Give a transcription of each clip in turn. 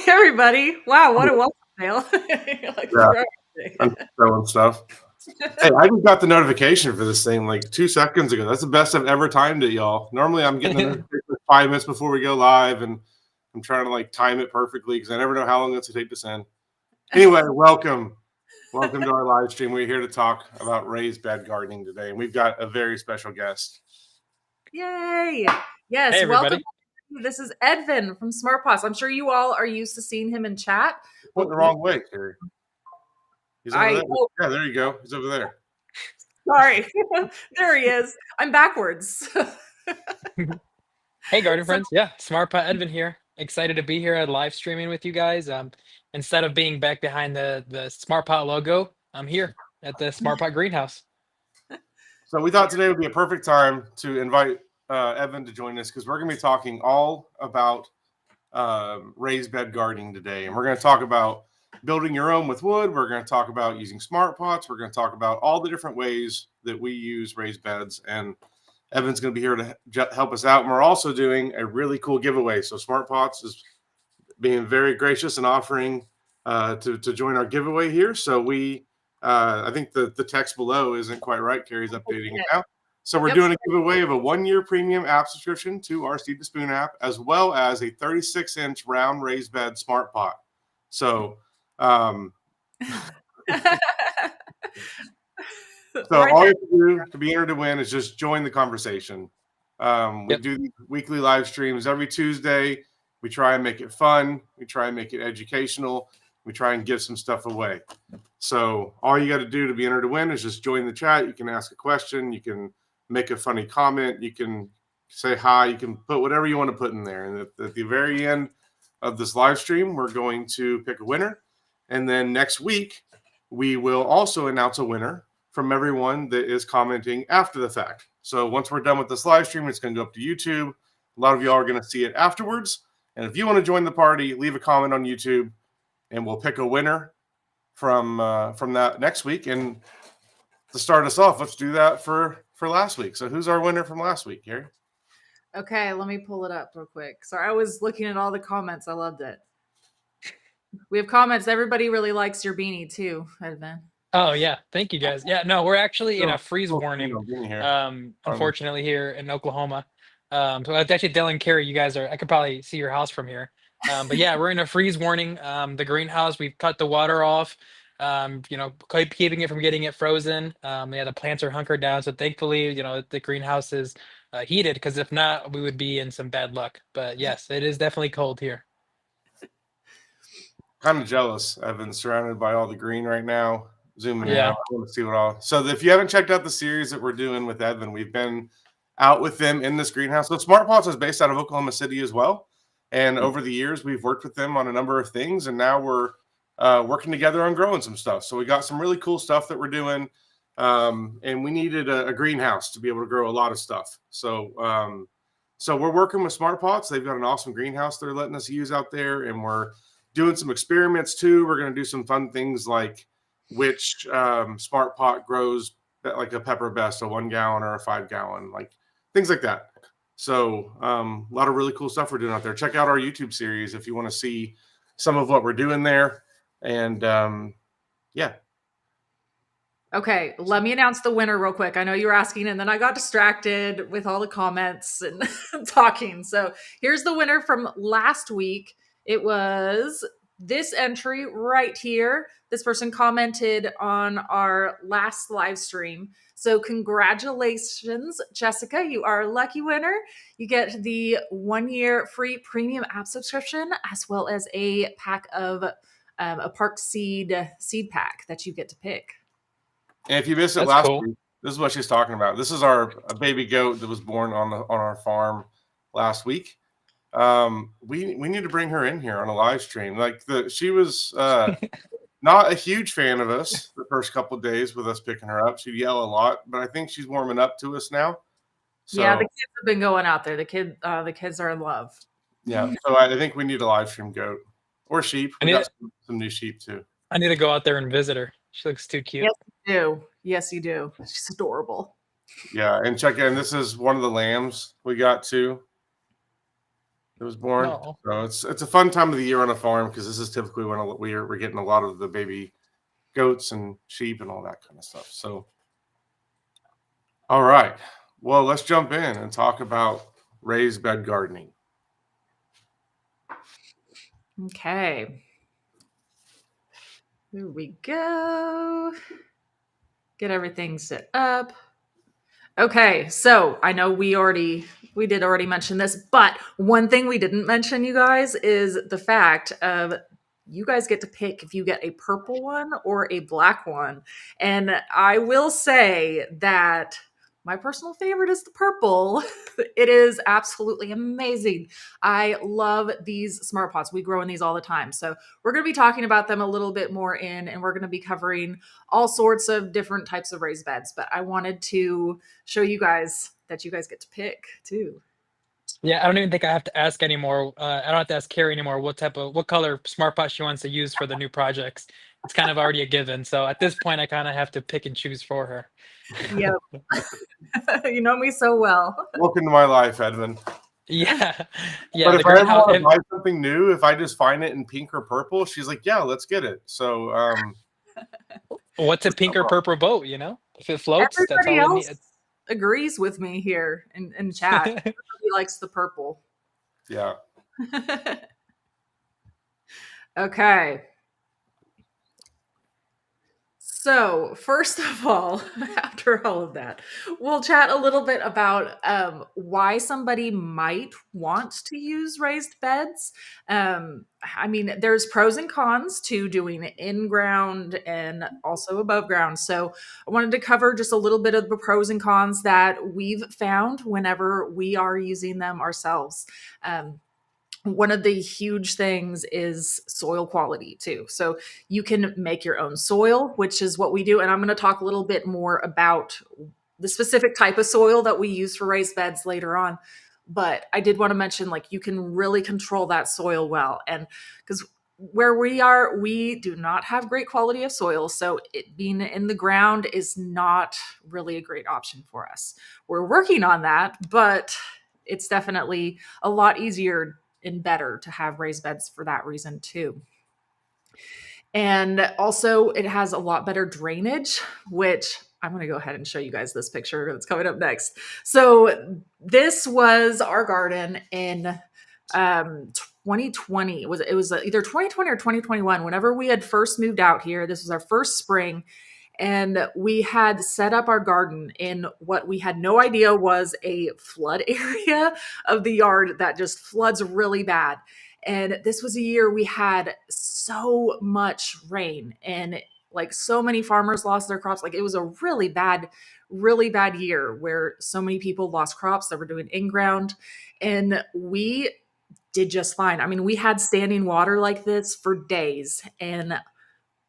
everybody. Wow, what a welcome mail. Yeah, I'm throwing stuff. Hey, I just got the notification for this thing like 2 seconds ago. That's the best I've ever timed it, y'all. Normally, I'm getting the notification 5 minutes before we go live, and I'm trying to time it perfectly because I never know how long it's going to take to send. Anyway, welcome to our live stream. We're here to talk about raised bed gardening today, and we've got a very special guest. Yay! Yes, hey, welcome. This is Edvin from Smart Pots. I'm sure you all are used to seeing him in chat. Went the wrong way, Carrie. He's over there. Oh. Yeah, there you go. He's over there. Sorry. There he is. I'm backwards. Hey, garden friends. Yeah, Smart Pot Edvin here. Excited to be here at live streaming with you guys. Instead of being back behind the Smart Pot logo, I'm here at the Smart Pot greenhouse. So we thought today would be a perfect time to invite Evan to join us because we're going to be talking all about raised bed gardening today. And we're going to talk about building your own with wood. We're going to talk about using smart pots. We're going to talk about all the different ways that we use raised beds. And Evan's going to be here to help us out. And we're also doing a really cool giveaway. So Smart Pots is being very gracious and offering to join our giveaway here. So I think the text below isn't quite right. Carrie's updating it now. So we're doing a giveaway of a 1-year premium app subscription to our Seed to Spoon app, as well as a 36-inch round raised bed smart pot. So, all you have to do to be entered to win is just join the conversation. We do these weekly live streams every Tuesday. We try and make it fun. We try and make it educational. We try and give some stuff away. So all you got to do to be entered to win is just join the chat. You can ask a question. You can make a funny comment. You can say hi. You can put whatever you want to put in there. And at the very end of this live stream, we're going to pick a winner. And then next week, we will also announce a winner from everyone that is commenting after the fact. So once we're done with this live stream, it's going to go up to YouTube. A lot of y'all are going to see it afterwards. And if you want to join the party, leave a comment on YouTube, and we'll pick a winner from that next week. And to start us off, let's do that for last week. So who's our winner from last week, Carrie? Okay, let me pull it up real quick. Sorry, I was looking at all the comments. I loved it. We have comments. Everybody really likes your beanie too, Edvin. Oh yeah, thank you guys. Yeah, no, we're actually in a freeze warning. Unfortunately, here in Oklahoma. So I was actually telling Carrie, you guys I could probably see your house from here. But yeah, we're in a freeze warning. The greenhouse, we've cut the water off. Keeping it from getting it frozen. The plants are hunkered down. So thankfully, the greenhouse is heated, because if not, we would be in some bad luck. But yes, it is definitely cold here. Kind of jealous. I've been surrounded by all the green right now. Zooming in. I want to see what all. So if you haven't checked out the series that we're doing with Edvin, we've been out with them in this greenhouse. So Smart Pots is based out of Oklahoma City as well. And over the years, we've worked with them on a number of things. And now we're working together on growing some stuff. So we got some really cool stuff that we're doing. And we needed a greenhouse to be able to grow a lot of stuff. So we're working with Smart Pots. They've got an awesome greenhouse they're letting us use out there. And we're doing some experiments too. We're going to do some fun things like which smart pot grows like a pepper best, a 1 gallon or a 5 gallon, like things like that. So a lot of really cool stuff we're doing out there. Check out our YouTube series if you want to see some of what we're doing there. And yeah. Okay, let me announce the winner real quick. I know you were asking, and then I got distracted with all the comments and talking. So here's the winner from last week. It was this entry right here. This person commented on our last live stream. So congratulations, Jessica. You are a lucky winner. You get the 1-year free premium app subscription, as well as a pack of a Park seed pack that you get to pick. And if you missed it last week, this is what she's talking about. This is a baby goat that was born on our farm last week. We need to bring her in here on a live stream. She was not a huge fan of us the first couple of days with us picking her up. She'd yell a lot, but I think she's warming up to us now. So, yeah, the kids have been going out there. The kids are in love. Yeah, so I think we need a live stream goat or sheep. We got some new sheep too. I need to go out there and visit her. She looks too cute. Yes, you do. Yes, you do. She's adorable. Yeah, and check in. This is one of the lambs we got too. It was born. No. So it's a fun time of the year on a farm because this is typically when we're getting a lot of the baby goats and sheep and all that kind of stuff. So, all right. Well, let's jump in and talk about raised bed gardening. Okay. Here we go. Get everything set up. Okay, so I know we did already mention this, but one thing we didn't mention, you guys, is the fact of you guys get to pick if you get a purple one or a black one. And I will say that my personal favorite is the purple. It is absolutely amazing. I love these smart pots. We grow in these all the time. So we're going to be talking about them a little bit more and we're going to be covering all sorts of different types of raised beds. But I wanted to show you guys that you guys get to pick too. Yeah, I don't even think I have to ask anymore. I don't have to ask Carrie anymore what color smart pot she wants to use for the new projects. It's kind of already a given. So at this point, I kind of have to pick and choose for her. Yep. You know me so well. Welcome to my life, Edmund. Yeah. But if I ever want to buy something new, if I just find it in pink or purple, she's like, yeah, let's get it. So what's a pink or purple boat, you know? If it floats, everybody that's all else agrees with me here in chat. Everybody likes the purple. Yeah. Okay. So, first of all, after all of that, we'll chat a little bit about why somebody might want to use raised beds. I mean, there's pros and cons to doing it in ground and also above ground. So, I wanted to cover just a little bit of the pros and cons that we've found whenever we are using them ourselves. One of the huge things is soil quality too. So you can make your own soil, which is what we do. And I'm going to talk a little bit more about the specific type of soil that we use for raised beds later on. But I did want to mention, like, you can really control that soil well. And because where we are, we do not have great quality of soil. So it being in the ground is not really a great option for us. We're working on that, but it's definitely a lot easier and better to have raised beds for that reason too. And also it has a lot better drainage, which I'm going to go ahead and show you guys this picture that's coming up next. So this was our garden in 2020. It was either 2020 or 2021. Whenever we had first moved out here, this was our first spring. And we had set up our garden in what we had no idea was a flood area of the yard that just floods really bad. And this was a year we had so much rain and like so many farmers lost their crops. Like it was a really bad year where so many people lost crops that were doing in ground. And we did just fine. I mean, we had standing water like this for days and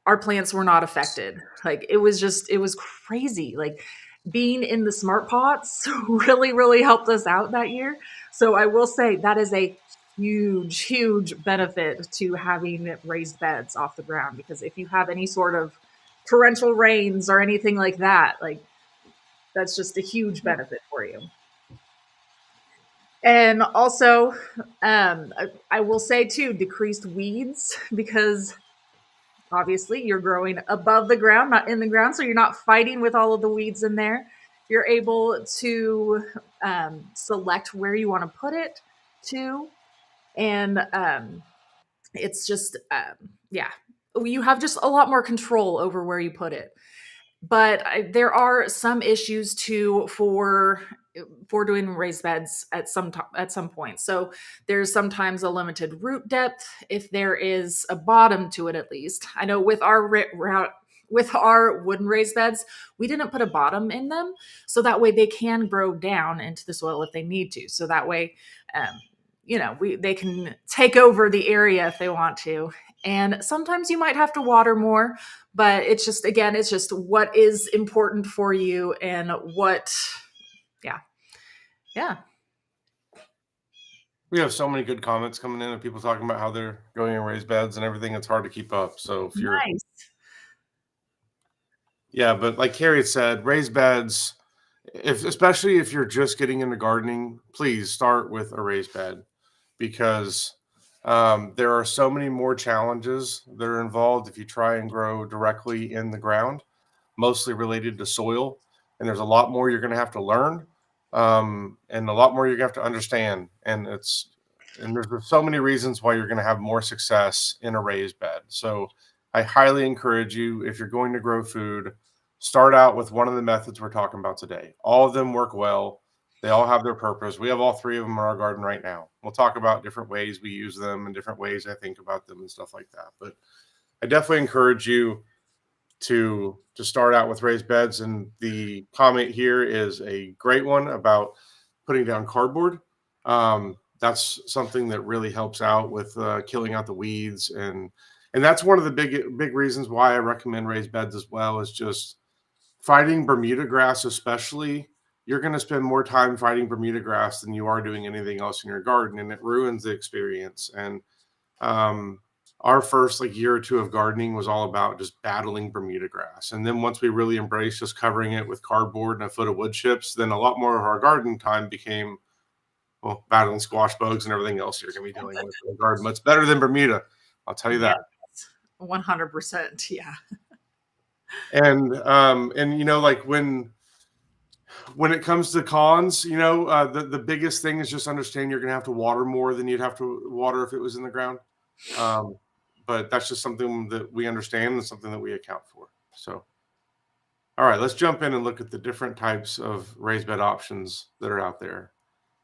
our plants were not affected. Like it was crazy. Like being in the smart pots really helped us out that year. So I will say that is a huge benefit to having raised beds off the ground, because if you have any sort of torrential rains or anything like that, like that's just a huge benefit for you. And also, I will say too, decreased weeds, because obviously you're growing above the ground, not in the ground. So you're not fighting with all of the weeds in there. You're able to select where you want to put it to. And it's just, yeah, you have just a lot more control over where you put it. But there are some issues too for doing raised beds at some point. So there's sometimes a limited root depth if there is a bottom to it, at least. I know with our wooden raised beds, we didn't put a bottom in them, so that way they can grow down into the soil if they need to. So that way, they can take over the area if they want to. And sometimes you might have to water more, but it's just what is important for you and what, yeah. We have so many good comments coming in of people talking about how they're going in raised beds and everything. It's hard to keep up. So if you're nice. Yeah, but like Carrie said, raised beds, especially if you're just getting into gardening, please start with a raised bed. because there are so many more challenges that are involved if you try and grow directly in the ground, mostly related to soil. And there's a lot more you're going to have to learn, and a lot more you're going to have to understand. And there's so many reasons why you're going to have more success in a raised bed. So I highly encourage you, if you're going to grow food, start out with one of the methods we're talking about today. All of them work well. They all have their purpose. We have all three of them in our garden right now. We'll talk about different ways we use them and different ways I think about them and stuff like that. But I definitely encourage you to start out with raised beds. And the comment here is a great one about putting down cardboard. That's something that really helps out with killing out the weeds, and that's one of the big reasons why I recommend raised beds as well, is just fighting Bermuda grass. Especially, you're going to spend more time fighting Bermuda grass than you are doing anything else in your garden, and it ruins the experience. And our first year or two of gardening was all about just battling Bermuda grass. And then once we really embraced just covering it with cardboard and a foot of wood chips, then a lot more of our garden time became, well, battling squash bugs and everything else you're going to be dealing with in the garden. But it's better than Bermuda, I'll tell you that. 100%, yeah. And when it comes to cons, the biggest thing is just understand you're going to have to water more than you'd have to water if it was in the ground. But that's just something that we understand and something that we account for. So, all right, let's jump in and look at the different types of raised bed options that are out there.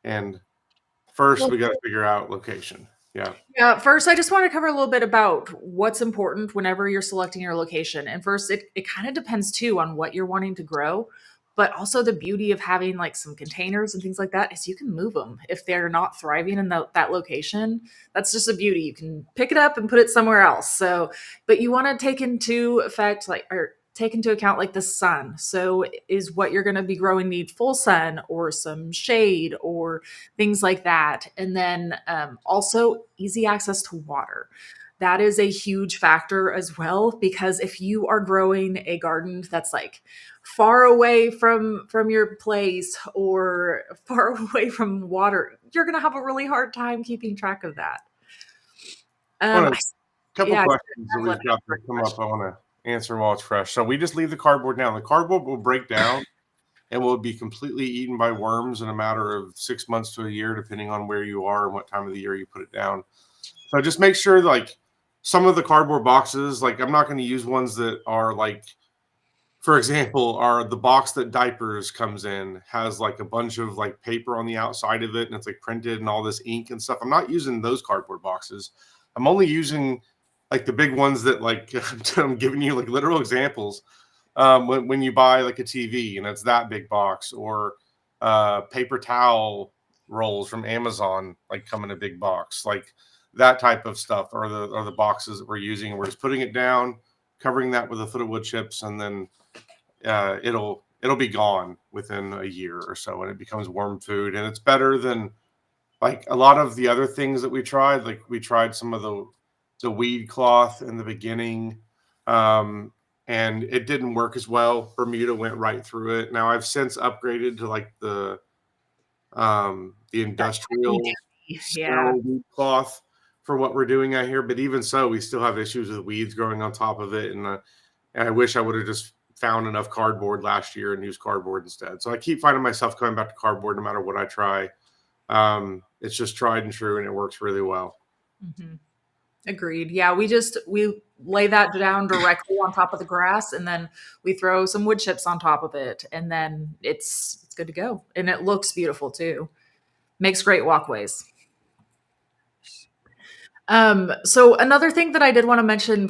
And first, we got to figure out location. Yeah. First, I just want to cover a little bit about what's important whenever you're selecting your location. And first, it kind of depends too on what you're wanting to grow. But also the beauty of having some containers and things like that is you can move them if they're not thriving in that location. That's just a beauty. You can pick it up and put it somewhere else. So, but you want to take into account the sun. So is what you're going to be growing need full sun or some shade or things like that. And then also easy access to water. That is a huge factor as well, because if you are growing a garden that's far away from your place or far away from water, you're going to have a really hard time keeping track of that. A couple questions that we've got to come up I want to answer while it's fresh. So we just leave the cardboard down. The cardboard will break down and will be completely eaten by worms in a matter of 6 months to a year, depending on where you are and what time of the year you put it down. So just make sure some of the cardboard boxes, I'm not going to use ones that are for example, the box that diapers comes in has a bunch of paper on the outside of it, and it's printed and all this ink and stuff. I'm not using those cardboard boxes. I'm only using the big ones that I'm giving you literal examples. When you buy a TV and it's that big box, or paper towel rolls from Amazon come in a big box, that type of stuff, or the boxes that we're using. We're just putting it down, covering that with a foot of wood chips, and then it'll be gone within a year or so, and it becomes worm food. And it's better than a lot of the other things that we tried. We tried some of the weed cloth in the beginning, and it didn't work as well. Bermuda went right through it. Now I've since upgraded to the industrial weed cloth for what we're doing out here. But even so, we still have issues with weeds growing on top of it. And I wish I would have just found enough cardboard last year and used cardboard instead. So I keep finding myself coming back to cardboard no matter what I try. It's just tried and true, and it works really well. Mm-hmm. Agreed. Yeah, we lay that down directly on top of the grass, and then we throw some wood chips on top of it, and then it's good to go. And it looks beautiful too. Makes great walkways. So another thing that I did want to mention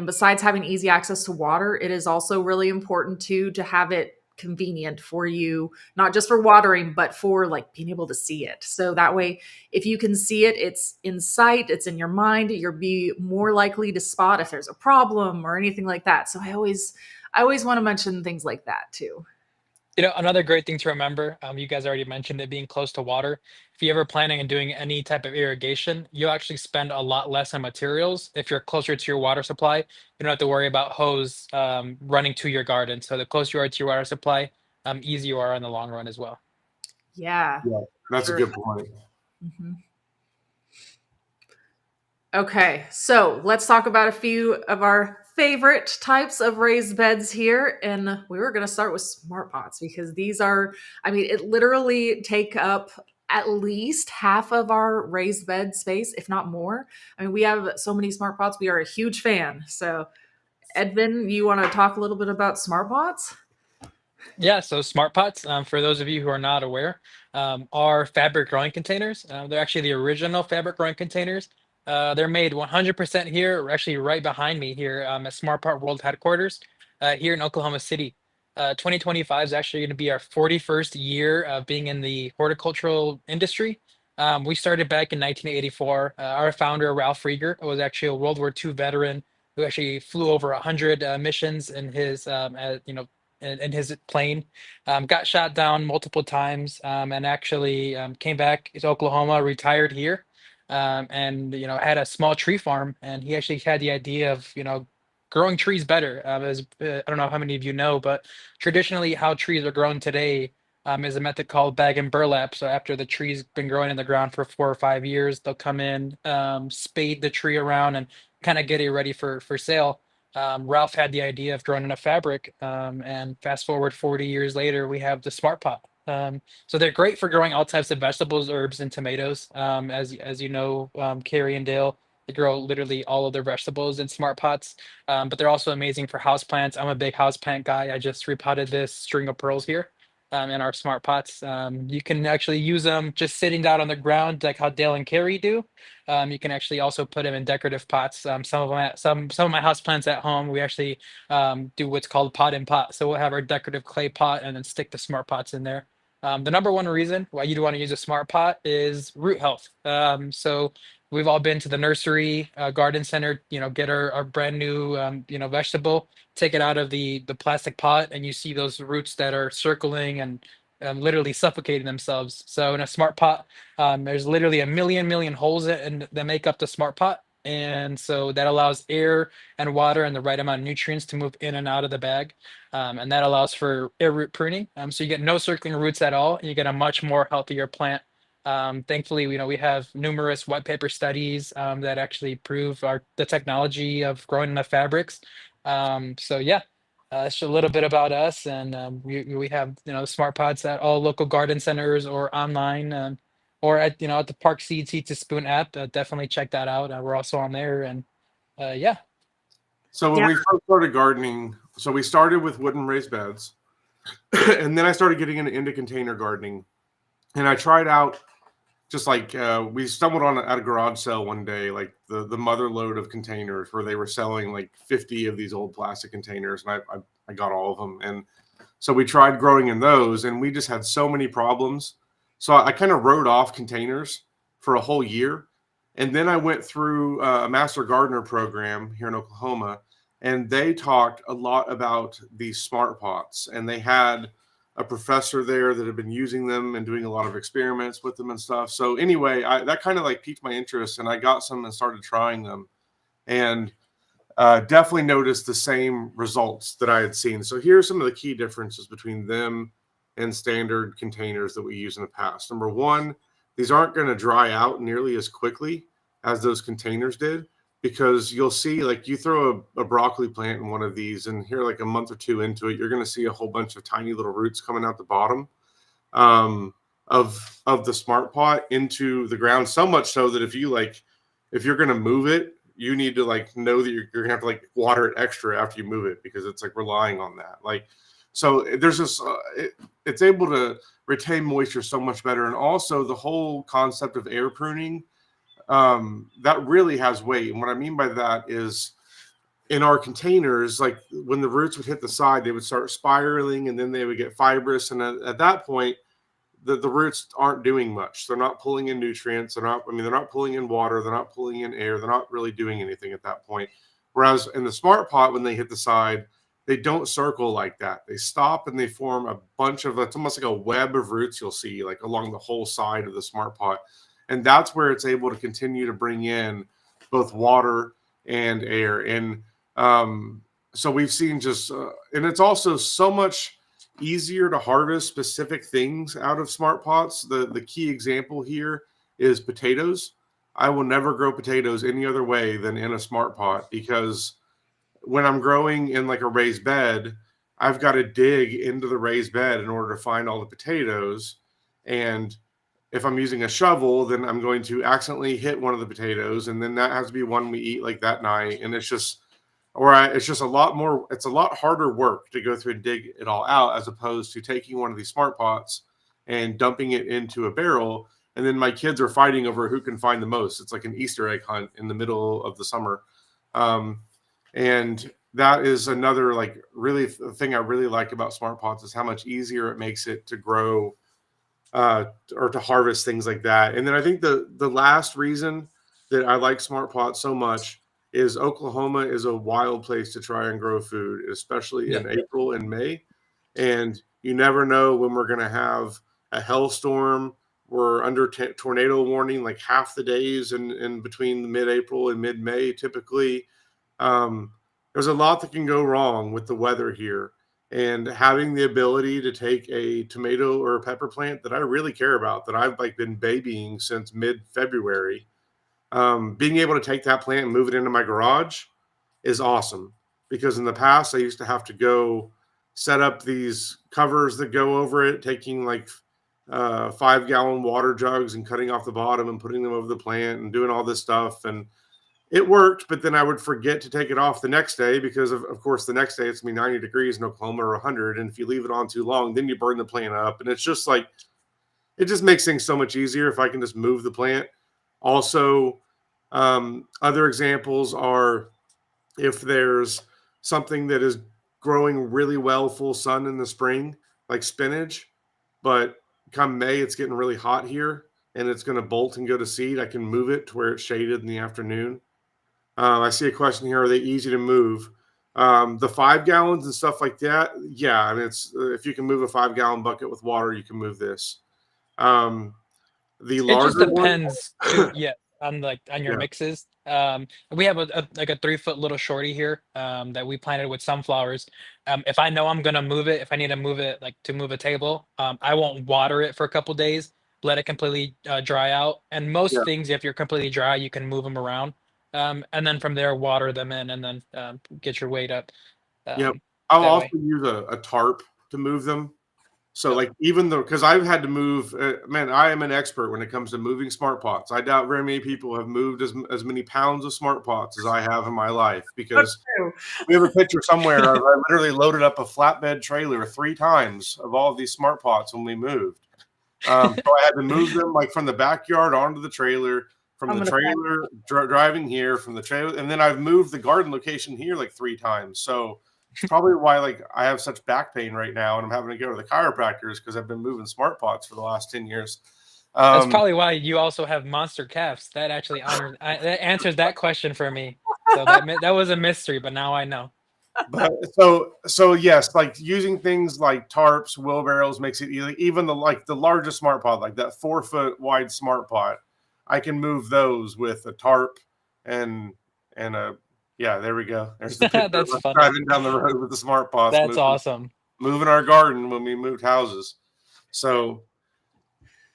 besides having easy access to water, it is also really important to have it convenient for you, not just for watering, but for being able to see it. So that way, if you can see it, it's in sight, it's in your mind, you'll be more likely to spot if there's a problem or anything like that. So I always want to mention things like that too. Another great thing to remember, you guys already mentioned it being close to water. If you're ever planning on doing any type of irrigation, you'll actually spend a lot less on materials. If you're closer to your water supply, you don't have to worry about hose running to your garden. So the closer you are to your water supply, easier you are in the long run as well. Yeah. That's a good point. Mm-hmm. Okay, so let's talk about a few of our favorite types of raised beds here. And we were going to start with smart pots because these are, I mean, it literally take up at least half of our raised bed space, if not more. I mean, we have so many smart pots. We are a huge fan. So, Edvin, you want to talk a little bit about smart pots? Yeah, so smart pots, for those of you who are not aware, are fabric growing containers. They're actually the original fabric growing containers. They're made 100% here, or actually right behind me here at Smart Pot World headquarters here in Oklahoma City. 2025 is actually going to be our 41st year of being in the horticultural industry. We started back in 1984. Our founder, Ralph Rieger, was actually a World War II veteran who actually flew over 100 missions in his, in his plane, got shot down multiple times, and actually came back to Oklahoma, retired here, and had a small tree farm. And he actually had the idea of growing trees better. I don't know how many of you know, but traditionally how trees are grown today is a method called bag and burlap. So after the tree's been growing in the ground for 4 or 5 years, they'll come in, spade the tree around, and kind of get it ready for sale. Ralph had the idea of growing in a fabric, and fast forward 40 years later, we have the Smart Pot. So they're great for growing all types of vegetables, herbs, and tomatoes. As you know, Carrie and Dale, they grow literally all of their vegetables in Smart Pots. But they're also amazing for houseplants. I'm a big houseplant guy. I just repotted this string of pearls here. In our Smart Pots, you can actually use them just sitting down on the ground, like how Dale and Carrie do. You can actually also put them in decorative pots. Some of them, some of my house plants at home, we actually do what's called pot in pot. So we'll have our decorative clay pot and then stick the smart pots in there. The number one reason why you'd want to use a smart pot is root health. So we've all been to the nursery, garden center, get our brand new, vegetable, take it out of the plastic pot, and you see those roots that are circling and literally suffocating themselves. So in a smart pot, there's literally a million holes that make up the smart pot. And so that allows air and water and the right amount of nutrients to move in and out of the bag. And that allows for air root pruning. So you get no circling roots at all. And you get a much more healthier plant. Thankfully, we have numerous white paper studies that actually prove the technology of growing in the fabrics. So yeah, it's a little bit about us, and we have smart pots at all local garden centers or online, or at the Park Seed to Spoon app. Definitely check that out. We're also on there, and yeah. So when we first started gardening, so we started with wooden raised beds, and then I started getting into container gardening, and I tried out just like we stumbled on at a garage sale one day, like the mother load of containers where they were selling like 50 of these old plastic containers, and I got all of them. And so we tried growing in those, and we just had so many problems. So I kind of wrote off containers for a whole year. And then I went through a master gardener program here in Oklahoma, and they talked a lot about these smart pots. And they had a professor there that had been using them and doing a lot of experiments with them and stuff. So anyway, that kind of like piqued my interest, and I got some and started trying them. And definitely noticed the same results that I had seen. So here's some of the key differences between them and standard containers that we use in the past. Number one, these aren't going to dry out nearly as quickly as those containers did, because you'll see, like, you throw a broccoli plant in one of these, and here, like a month or two into it, you're going to see a whole bunch of tiny little roots coming out the bottom of the smart pot into the ground. So much so that if you're going to move it, you need to like know that you're gonna have to like water it extra after you move it, because it's like relying on that. Like, so there's this, it's able to retain moisture so much better. And also the whole concept of air pruning, that really has weight. And what I mean by that is, in our containers, like when the roots would hit the side, they would start spiraling, and then they would get fibrous. And at that point, the roots aren't doing much. They're not pulling in nutrients. They're not pulling in water. They're not pulling in air. They're not really doing anything at that point. Whereas in the smart pot, when they hit the side, they don't circle like that. They stop and they form a bunch of, it's almost like a web of roots you'll see like along the whole side of the smart pot. And that's where it's able to continue to bring in both water and air. And so we've seen just, and it's also so much easier to harvest specific things out of smart pots. The key example here is potatoes. I will never grow potatoes any other way than in a smart pot, because when I'm growing in like a raised bed, I've got to dig into the raised bed in order to find all the potatoes. And if I'm using a shovel, then I'm going to accidentally hit one of the potatoes, and then that has to be one we eat like that night. And it's just, it's just a lot more, it's a lot harder work to go through and dig it all out, as opposed to taking one of these smart pots and dumping it into a barrel. And then my kids are fighting over who can find the most. It's like an Easter egg hunt in the middle of the summer. And that is another like really thing I really like about smart pots, is how much easier it makes it to grow or to harvest things like that. And then I think the last reason that I like smart pots so much is Oklahoma is a wild place to try and grow food, especially in April and May. And you never know when we're going to have a hailstorm. We're under tornado warning like half the days in between mid-April and mid-May typically. There's a lot that can go wrong with the weather here. And having the ability to take a tomato or a pepper plant that I really care about, that I've like been babying since mid-February, being able to take that plant and move it into my garage is awesome. Because in the past, I used to have to go set up these covers that go over it, taking like 5-gallon water jugs and cutting off the bottom and putting them over the plant and doing all this stuff. And it worked, but then I would forget to take it off the next day, because of course the next day it's gonna be 90 degrees in Oklahoma or 100, and if you leave it on too long, then you burn the plant up. And it's just like, it just makes things so much easier if I can just move the plant. Also, other examples are if there's something that is growing really well full sun in the spring, like spinach, but come May it's getting really hot here and it's going to bolt and go to seed, I can move it to where it's shaded in the afternoon. I see a question here: are they easy to move? The 5 gallons and stuff like that, yeah. I mean, it's if you can move a 5-gallon bucket with water, you can move this. The It just larger one, depends too, yeah, on your yeah, mixes. We have like a 3 foot little shorty here that we planted with sunflowers. If I know I'm gonna move it, if I need to move it like to move a table, I won't water it for a couple days. Let it completely dry out. And yeah, most things, if you're completely dry, you can move them around. And then from there, water them in, and then get your weight up yeah. um, I'll that also way. use a tarp to move them. So, Yep. like, even though, because I've had to move, man, I am an expert when it comes to moving smart pots. I doubt very many people have moved as many pounds of smart pots as I have in my life, That's because true. we have a picture somewhere. I literally loaded up a flatbed trailer 3 times of all of these smart pots when we moved. So I had to move them like from the backyard onto the trailer, from I'm the gonna trailer driving here, from the trailer, and then I've moved the garden location here like 3 times. So it's probably why like I have such back pain right now, and I'm having to go to the chiropractors because I've been moving smart pots for the last 10 years. That's Um, probably why you also have monster calves. That actually that answers that question for me. So that was a mystery, but now I know. but so yes, like using things like tarps, wheelbarrows makes it easy. Even the largest smart pot, like that 4 foot wide smart pot, I can move those with a tarp and a yeah. There we go. There's the picture of That's us funny. driving down the road with the smart pots, That's awesome. moving our garden when we moved houses. So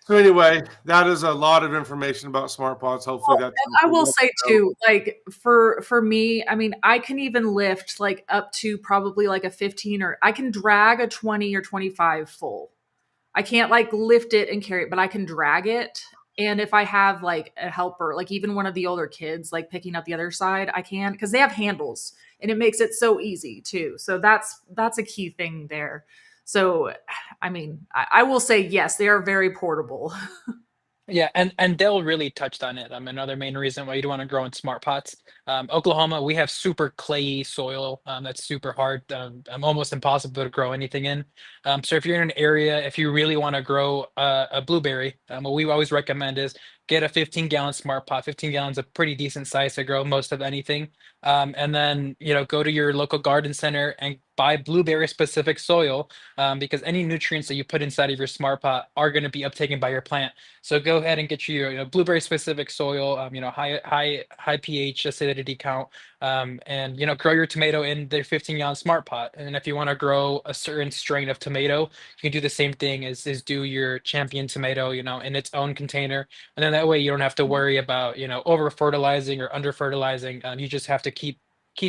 anyway, that is a lot of information about smart pots. Hopefully Well, that's and I something will you say know. too, like for me, I mean, I can even lift like up to probably like a 15, or I can drag a 20 or 25 full. I can't like lift it and carry it, but I can drag it. And if I have like a helper, like even one of the older kids, like picking up the other side, I can, because they have handles and it makes it so easy too. So that's a key thing there. So I mean, I will say yes, they are very portable. Yeah, and Dell really touched on it. Another main reason why you'd want to grow in smart pots. Oklahoma, we have super clayey soil that's super hard, almost impossible to grow anything in. So if you're in an area, if you really want to grow a blueberry, what we always recommend is get a 15-gallon smart pot. 15 gallons a pretty decent size to grow most of anything. And then go to your local garden center and buy blueberry specific soil, because any nutrients that you put inside of your smart pot are going to be uptaken by your plant. So go ahead and get your blueberry specific soil, high pH acidity count, and grow your tomato in their 15-gallon smart pot. And if you want to grow a certain strain of tomato, you can do the same thing as do your champion tomato, in its own container. And then that way you don't have to worry about, over fertilizing or under fertilizing. You just have to keep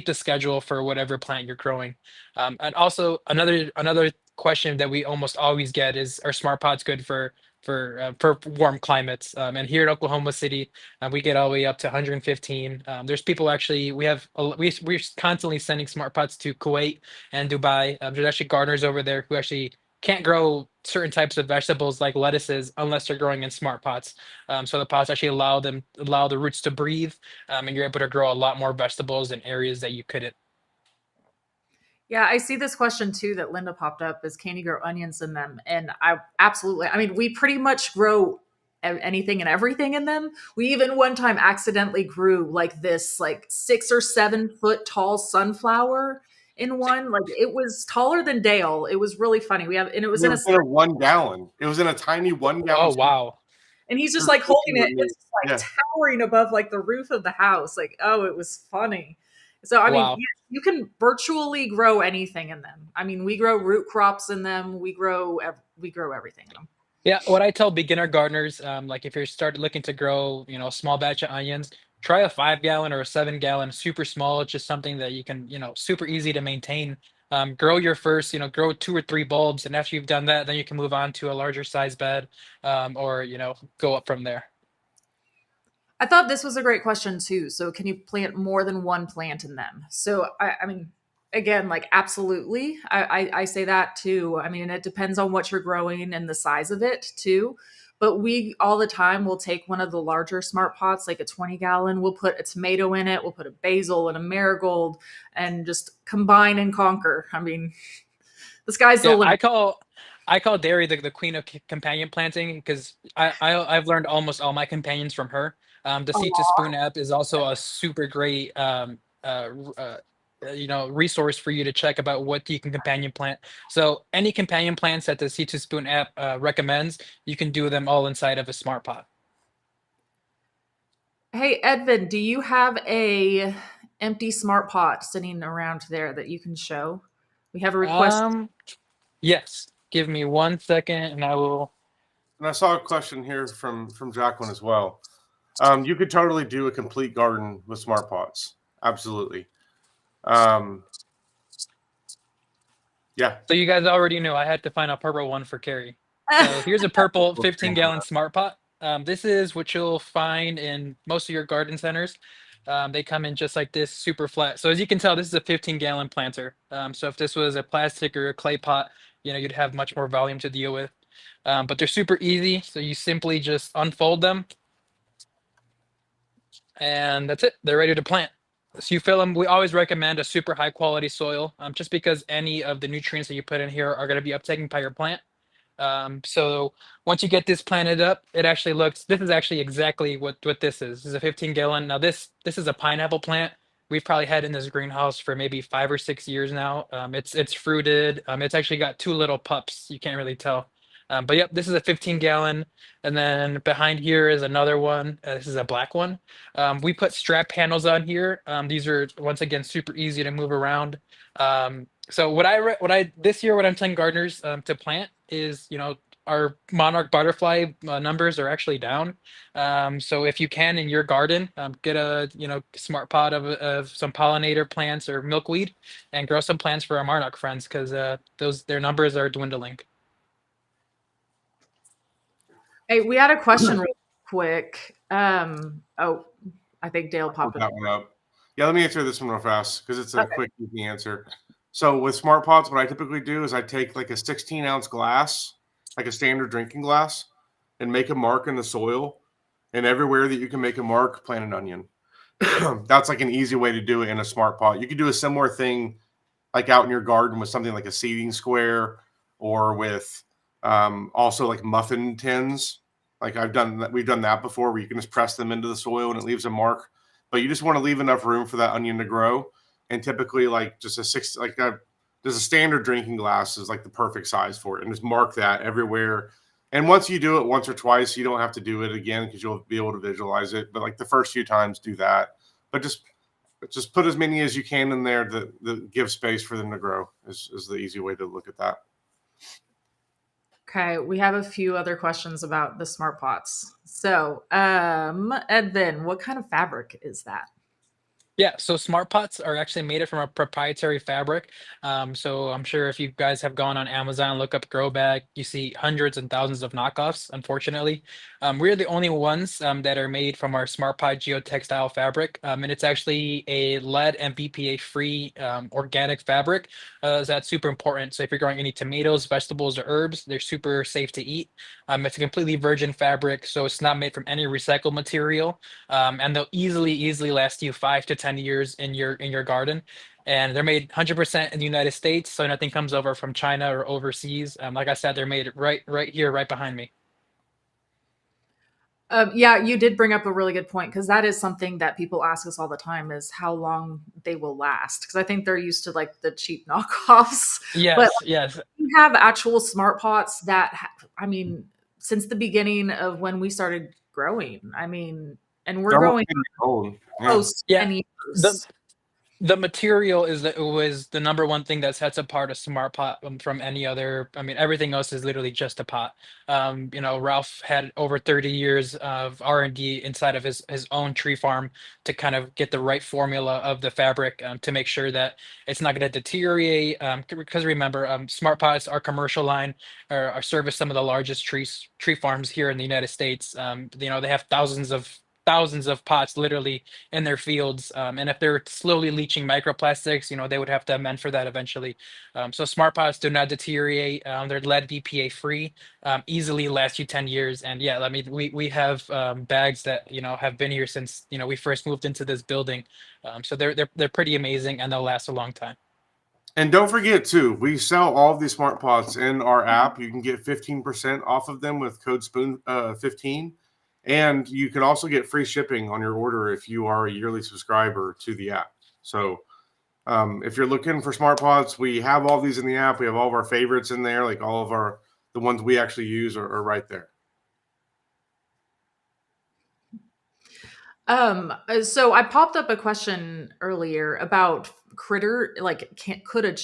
the schedule for whatever plant you're growing. And also another question that we almost always get is, are smart pots good for warm climates? And here in Oklahoma City, we get all the way up to 115. There's people actually, we're constantly sending smart pots to Kuwait and Dubai. There's actually gardeners over there who actually can't grow certain types of vegetables like lettuces unless they're growing in smart pots. So the pots actually allow the roots to breathe, and you're able to grow a lot more vegetables in areas that you couldn't. Yeah, I see this question too that Linda popped up is, can you grow onions in them? And I absolutely, I mean, we pretty much grow anything and everything in them. We even one time accidentally grew like this like 6 or 7 foot tall sunflower in one. Like it was taller than Dale. It was really funny. And it was in a 1 gallon. It was in a tiny 1 gallon. Oh wow. And he's just like holding it. It's just like towering above like the roof of the house. Like, oh, it was funny. So I mean, you can virtually grow anything in them. I mean, we grow root crops in them. We grow everything in them. Yeah, what I tell beginner gardeners, like if you're started looking to grow, a small batch of onions, try a 5 gallon or a 7 gallon, super small. It's just something that you can, super easy to maintain. Grow your first, grow 2 or 3 bulbs, and after you've done that, then you can move on to a larger size bed, or go up from there. I thought this was a great question too. So, can you plant more than one plant in them? So, I mean, again, like absolutely, I say that too. I mean, it depends on what you're growing and the size of it too. But we all the time will take one of the larger smart pots, like a 20 gallon. We'll put a tomato in it. We'll put a basil and a marigold, and just combine and conquer. I mean, the sky's the limit. I call Dairy the queen of companion planting because I've learned almost all my companions from her. The Seed to Spoon app is also a super great resource for you to check about what you can companion plant. So any companion plants that the Seed to Spoon app recommends, you can do them all inside of a smart pot. Hey Edvin, do you have a empty smart pot sitting around there that you can show? We have a request. Yes. Give me 1 second, and I will. And I saw a question here from Jacqueline as well. You could totally do a complete garden with smart pots. Absolutely. Yeah. So you guys already knew I had to find a purple one for Carrie. So here's a purple 15-gallon smart pot. This is what you'll find in most of your garden centers. They come in just like this, super flat. So as you can tell, this is a 15-gallon planter. So if this was a plastic or a clay pot, you'd have much more volume to deal with. But they're super easy. So you simply just unfold them. And that's it. They're ready to plant. So you fill them. We always recommend a super high quality soil, just because any of the nutrients that you put in here are going to be uptaken by your plant. So once you get this planted up, this is actually exactly what this is. This is a 15-gallon. Now this is a pineapple plant. We've probably had in this greenhouse for maybe 5 or 6 years now. It's fruited. It's actually got 2 little pups. You can't really tell. But yep, this is a 15-gallon. And then behind here is another one. This is a black one. We put strap panels on here. These are once again super easy to move around. So what I'm telling gardeners to plant is, our monarch butterfly numbers are actually down. So if you can in your garden, get a smart pot of some pollinator plants or milkweed, and grow some plants for our monarch friends, because their numbers are dwindling. Hey, we had a question real quick. I think Dale popped that one up. Yeah, let me answer this one real fast because it's a quick, easy answer. So with smart pots, what I typically do is I take like a 16-ounce glass, like a standard drinking glass, and make a mark in the soil. And everywhere that you can make a mark, plant an onion. That's like an easy way to do it in a smart pot. You could do a similar thing like out in your garden with something like a seeding square, or with also like muffin tins. Like we've done that before, where you can just press them into the soil and it leaves a mark. But you just want to leave enough room for that onion to grow. And typically, like just there's a standard drinking glass is like the perfect size for it, and just mark that everywhere. And once you do it once or twice, you don't have to do it again because you'll be able to visualize it. But like the first few times, do that. But just just put as many as you can in there that give space for them to grow is the easy way to look at that. Okay, we have a few other questions about the smart pots. So, Edvin, what kind of fabric is that? Yeah, so smart pots are actually made from a proprietary fabric. So I'm sure if you guys have gone on Amazon, look up grow bag, you see hundreds and thousands of knockoffs. Unfortunately, we're the only ones that are made from our smart pot geotextile fabric, and it's actually a lead and BPA free organic fabric. So that's super important. So if you're growing any tomatoes, vegetables, or herbs, they're super safe to eat. It's a completely virgin fabric, so it's not made from any recycled material, and they'll easily last you 5 to 10 years in your garden. And they're made 100% in the United States, so nothing comes over from China or overseas. Like I said, they're made right here, right behind me. Yeah, you did bring up a really good point because that is something that people ask us all the time is how long they will last. Because I think they're used to like the cheap knockoffs, but Yes. we have actual smart pots that, I mean, since the beginning of when we started growing, I mean, and we're They're growing old. close to Yeah. 10 The years. the material is that it was the number one thing that sets apart a smart pot from any other. I mean, everything else is literally just a pot. Ralph had over 30 years of R&D inside of his own tree farm to kind of get the right formula of the fabric, to make sure that it's not going to deteriorate. Because remember, smart pots, our commercial line, are service some of the largest tree farms here in the United States. They have thousands of pots literally in their fields. And if they're slowly leaching microplastics, they would have to amend for that eventually. So smart pots do not deteriorate. They're lead BPA free, easily last you 10 years. And yeah, I mean, we have bags that, have been here since, we first moved into this building. So they're pretty amazing and they'll last a long time. And don't forget too, we sell all of these smart pots in our app. You can get 15% off of them with code spoon 15. And you can also get free shipping on your order if you are a yearly subscriber to the app. So if you're looking for smart pots, we have all these in the app. We have all of our favorites in there, like all of the ones we actually use are right there. So I popped up a question earlier about critter, like could a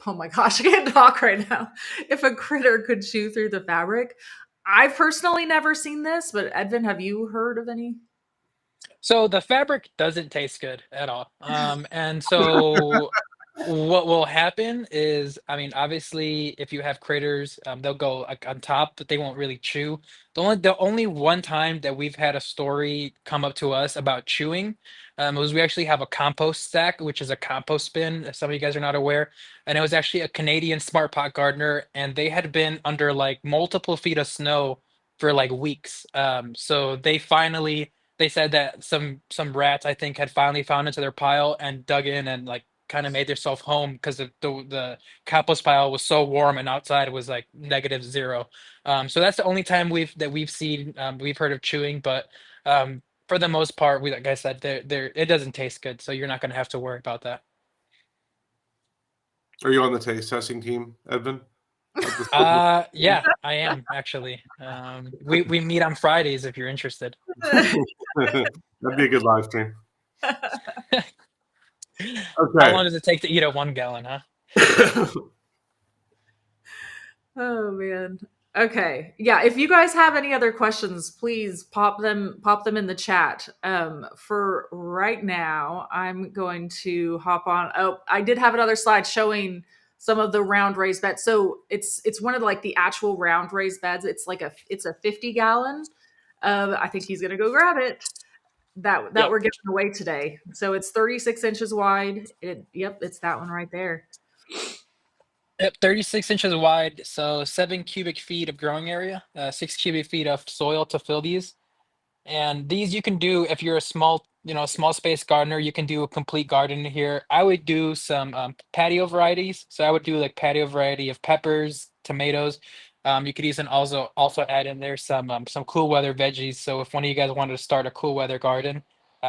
oh my gosh, I can't talk right now. If a critter could chew through the fabric. I've personally never seen this, but Edvin, have you heard of any? So the fabric doesn't taste good at all. And so what will happen is, I mean, obviously, if you have critters, they'll go like on top, but they won't really chew. The only one time that we've had a story come up to us about chewing, was we actually have a compost stack, which is a compost bin, if some of you guys are not aware. And it was actually a Canadian smart pot gardener, and they had been under like multiple feet of snow for like weeks. So they said that some rats, I think, had finally found into their pile and dug in and like kind of made themselves home because the compost pile was so warm and outside it was like -0. So that's the only time we've seen, we've heard of chewing, but for the most part, like I said, it doesn't taste good, so you're not going to have to worry about that. Are you on the taste testing team, Edvin? Yeah, I am actually. We meet on Fridays if you're interested. That'd be a good live stream. How long does it take to eat a 1 gallon, huh? Oh man. Okay. Yeah, if you guys have any other questions, please pop them in the chat. For right now, I'm going to hop on. Oh, I did have another slide showing some of the round raised beds. So it's one of like the actual round raised beds. It's a 50 gallon. I think he's gonna go grab it. That Yep. we're giving away today. So it's 36 inches wide. Yep, it's that one right there. Yep, 36 inches wide, so 7 cubic feet of growing area, 6 cubic feet of soil to fill these. And these you can do if you're a small space gardener. You can do a complete garden here. I would do some patio varieties. So I would do like patio variety of peppers, tomatoes. You could even also add in there some cool weather veggies. So if one of you guys wanted to start a cool weather garden,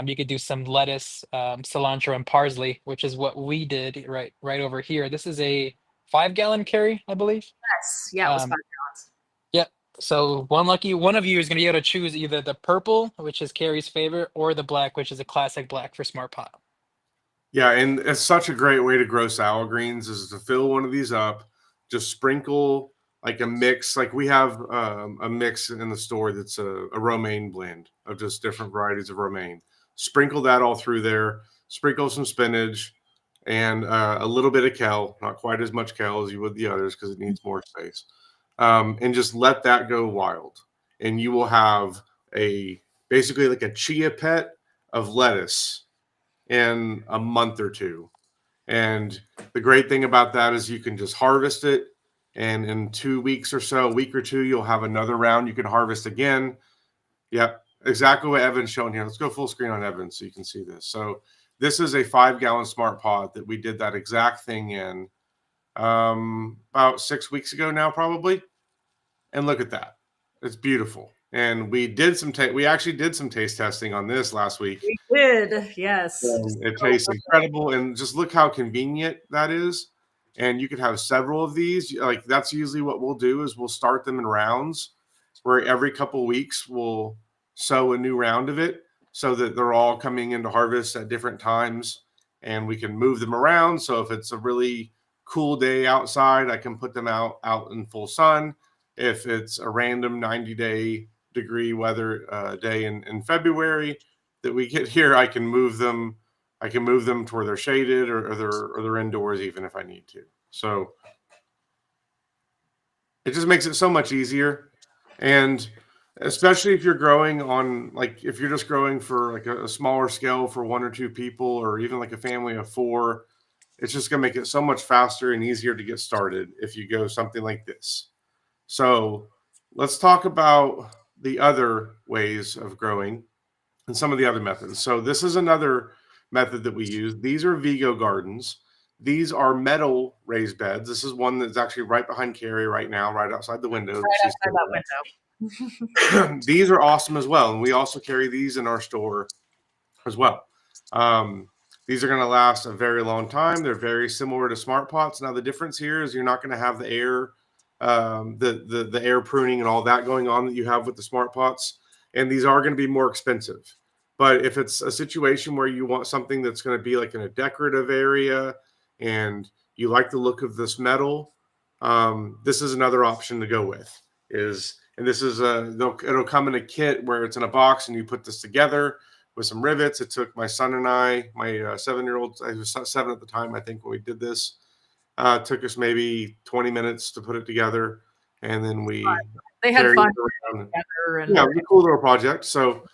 you could do some lettuce, cilantro, and parsley, which is what we did right over here. This is a 5 gallon carry, I believe. Yes. Yeah, it was 5 Um, gallons. Yep. So one of you is going to be able to choose either the purple, which is Carrie's favorite, or the black, which is a classic black for Smart Pot. Yeah, and it's such a great way to grow salad greens is to fill one of these up, just sprinkle like a mix. Like we have a mix in the store that's a romaine blend of just different varieties of romaine. Sprinkle that all through there. Sprinkle some spinach and a little bit of kale, not quite as much kale as you would the others because it needs more space. And just let that go wild, and you will have a basically like a chia pet of lettuce in a month or two. And the great thing about that is you can just harvest it. And in 2 weeks or so, a week or two, you'll have another round you can harvest again. Yep, exactly what Evan's showing here. Let's go full screen on Evan so you can see this. So this is a 5-gallon smart pot that we did that exact thing in about 6 weeks ago now, probably. And look at that. It's beautiful. And we did we actually did some taste testing on this last week. We did, yes. It tastes incredible, and just look how convenient that is. And you could have several of these. Like that's usually what we'll do is we'll start them in rounds, where every couple of weeks we'll sow a new round of it, so that they're all coming into harvest at different times, and we can move them around. So if it's a really cool day outside, I can put them out in full sun. If it's a random 90-degree weather day in February that we get here, I can move them. I can move them to where they're shaded or they're indoors even if I need to. So it just makes it so much easier. And especially if you're growing on, like, if you're just growing for like a smaller scale for 1 or 2 people, or even like a family of 4, it's just going to make it so much faster and easier to get started if you go something like this. So let's talk about the other ways of growing and some of the other methods. So this is another method that we use. These are Vego Gardens. These are metal raised beds. This is one that's actually right behind Carrie right now, right outside the window. Right outside that window. These are awesome as well. And we also carry these in our store as well. These are going to last a very long time. They're very similar to smart pots. Now, the difference here is you're not going to have the air, the air pruning and all that going on that you have with the smart pots. And these are going to be more expensive. But if it's a situation where you want something that's going to be like in a decorative area and you like the look of this metal, this is another option to go with. And this is it'll come in a kit where it's in a box and you put this together with some rivets. It took my son and I, my 7-year-old, I was 7 at the time, I think, when we did this. It took us maybe 20 minutes to put it together, and then they had fun together. And, yeah, it was a cool little project. So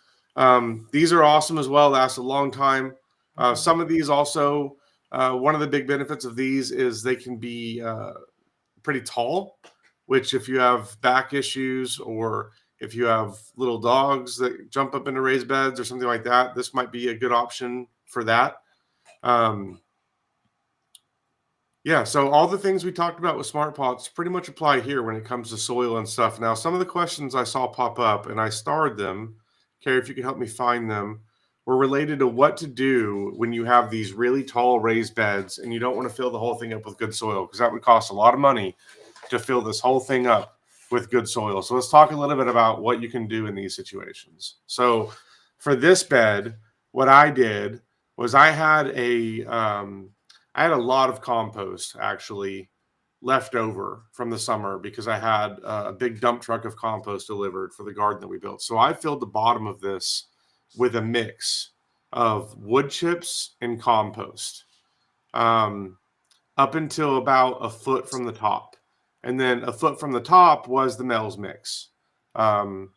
these are awesome as well. Last a long time. Some of these also, one of the big benefits of these is they can be pretty tall, which if you have back issues or if you have little dogs that jump up into raised beds or something like that, this might be a good option for that. Yeah, so all the things we talked about with smart pots pretty much apply here when it comes to soil and stuff. Now, some of the questions I saw pop up, and I starred them, Carrie, if you could help me find them, were related to what to do when you have these really tall raised beds and you don't want to fill the whole thing up with good soil, because that would cost a lot of money to fill this whole thing up with good soil. So let's talk a little bit about what you can do in these situations. So for this bed, what I did was I had a lot of compost actually left over from the summer because I had a big dump truck of compost delivered for the garden that we built. So I filled the bottom of this with a mix of wood chips and compost up until about a foot from the top. And then a foot from the top was the Mel's mix, the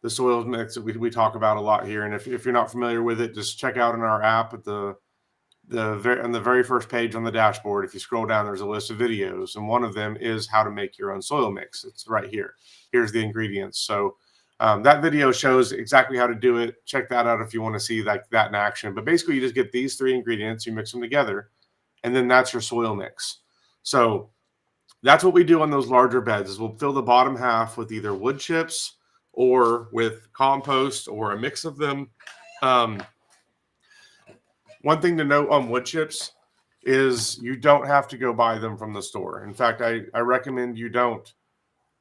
soils mix that we talk about a lot here. And if you're not familiar with it, just check out in our app at on the very first page on the dashboard. If you scroll down, there's a list of videos, and one of them is how to make your own soil mix. It's right here. Here's the ingredients. So that video shows exactly how to do it. Check that out if you want to see that in action. But basically, you just get these 3 ingredients, you mix them together, and then that's your soil mix. So that's what we do on those larger beds is we'll fill the bottom half with either wood chips or with compost or a mix of them. One thing to note on wood chips is you don't have to go buy them from the store. In fact, I recommend you don't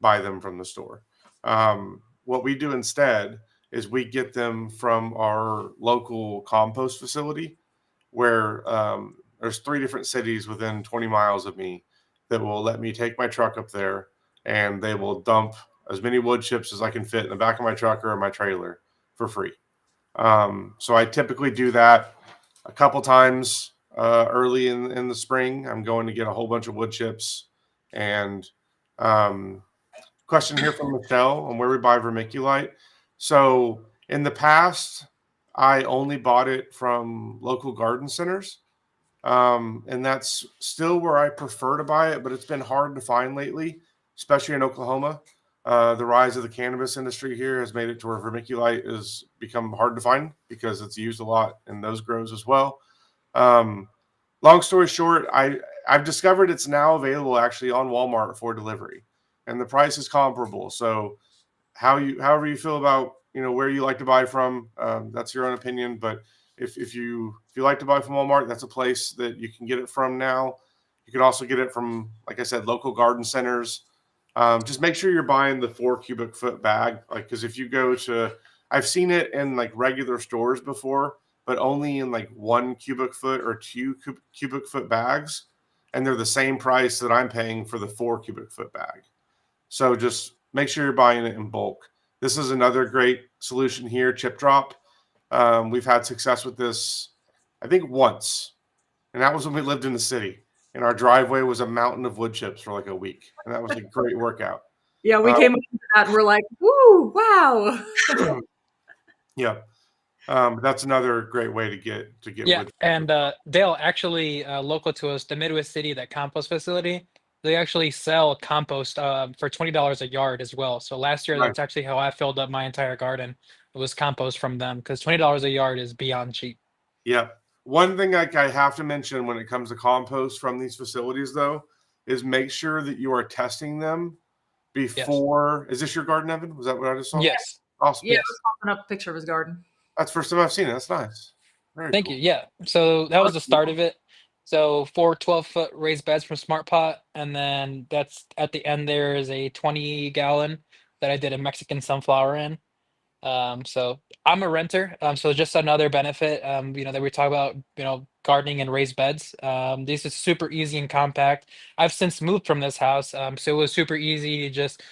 buy them from the store. What we do instead is we get them from our local compost facility. where there's 3 different cities within 20 miles of me that will let me take my truck up there, and they will dump as many wood chips as I can fit in the back of my truck or in my trailer for free. So I typically do that a couple times early in the spring. I'm going to get a whole bunch of wood chips. And question here from Michelle on where we buy vermiculite. So in the past, I only bought it from local garden centers. And that's still where I prefer to buy it, but it's been hard to find lately, especially in Oklahoma. The rise of the cannabis industry here has made it to where vermiculite has become hard to find because it's used a lot in those grows as well. Long story short, I've discovered it's now available actually on Walmart for delivery, and the price is comparable. So however you feel about where you like to buy from, that's your own opinion. But if you like to buy from Walmart, that's a place that you can get it from now. You can also get it from, like I said, local garden centers. Just make sure you're buying the 4 cubic foot bag, because if you go to, I've seen it in like regular stores before, but only in like 1 cubic foot or 2 cubic foot bags, and they're the same price that I'm paying for the 4 cubic foot bag. So just make sure you're buying it in bulk. This is another great solution here, Chip Drop. We've had success with this, I think, once, and that was when we lived in the city. And our driveway was a mountain of wood chips for like a week, and that was a great workout. Yeah, we came up to that and we're like, "Woo, wow!" Yeah, that's another great way to get Yeah, wood. and Dale, actually, local to us, the Midwest City, that compost facility, they actually sell compost for $20 a yard as well. So last year, Nice. that's actually how I filled up my entire garden. It was compost from them, because $20 a yard is beyond cheap. Yeah. One thing I have to mention when it comes to compost from these facilities, though, is make sure that you are testing them before. Yes. Is this your garden, Evan? Was that what I just saw? Yes. Awesome. Yeah, yes. I was popping up a picture of his garden. That's the first time I've seen it. That's nice. Very Thank cool. you. Yeah. So that was the start of it. So 4 12-foot raised beds from Smart Pot, and then that's at the end there is a 20-gallon that I did a Mexican sunflower in. So I'm a renter. So just another benefit, that we talk about, gardening and raised beds. This is super easy and compact. I've since moved from this house. So it was super easy to just,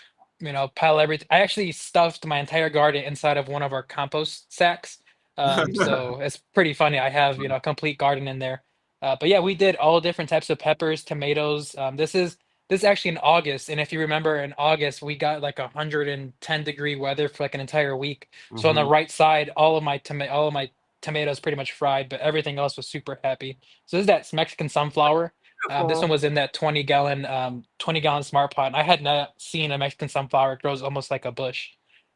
pile everything. I actually stuffed my entire garden inside of one of our compost sacks. So it's pretty funny. I have, a complete garden in there. But yeah, we did all different types of peppers, tomatoes. This is actually in August, and if you remember, in August we got like 110-degree weather for like an entire week. So on the right side, all of my tomatoes pretty much fried, but everything else was super happy. So this is that Mexican sunflower. This one was in that 20-gallon Smart Pot. And I had not seen a Mexican sunflower. It grows almost like a bush.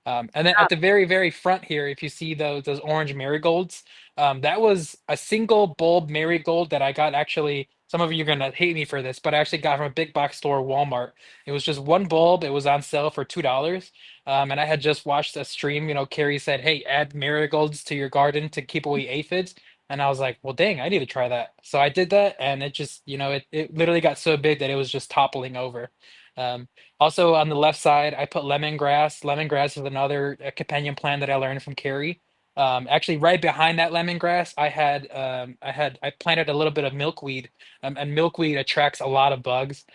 And then at the very, very front here, if you see those orange marigolds, that was a single bulb marigold that I got. Actually, some of you are gonna hate me for this, but I actually got from a big box store, Walmart. It was just one bulb. It was on sale for $2. And I had just watched a stream. Carrie said, "Hey, add marigolds to your garden to keep away aphids." And I was like, "Well, dang, I need to try that." So I did that, and it just, it literally got so big that it was just toppling over. Um, Also on the left side, I put lemongrass. Lemongrass is another companion plant that I learned from Carrie. Actually, right behind that lemongrass, I planted a little bit of milkweed, and milkweed attracts a lot of bugs.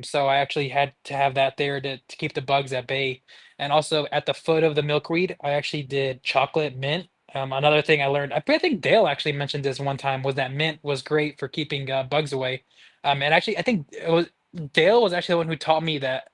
So I actually had to have that there to keep the bugs at bay. And also at the foot of the milkweed, I actually did chocolate mint. Another thing I learned, I think Dale actually mentioned this one time, was that mint was great for keeping bugs away. And actually, I think Dale was actually the one who taught me that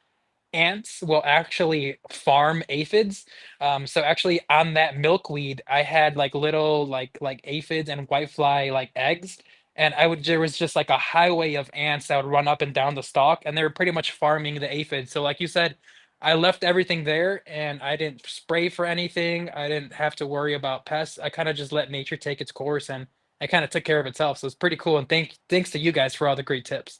ants will actually farm aphids. So actually on that milkweed, I had like little like aphids and whitefly like eggs. And there was just like a highway of ants that would run up and down the stalk, and they were pretty much farming the aphids. So like you said, I left everything there and I didn't spray for anything. I didn't have to worry about pests. I kind of just let nature take its course, and it kind of took care of itself. So it's pretty cool. And thanks to you guys for all the great tips.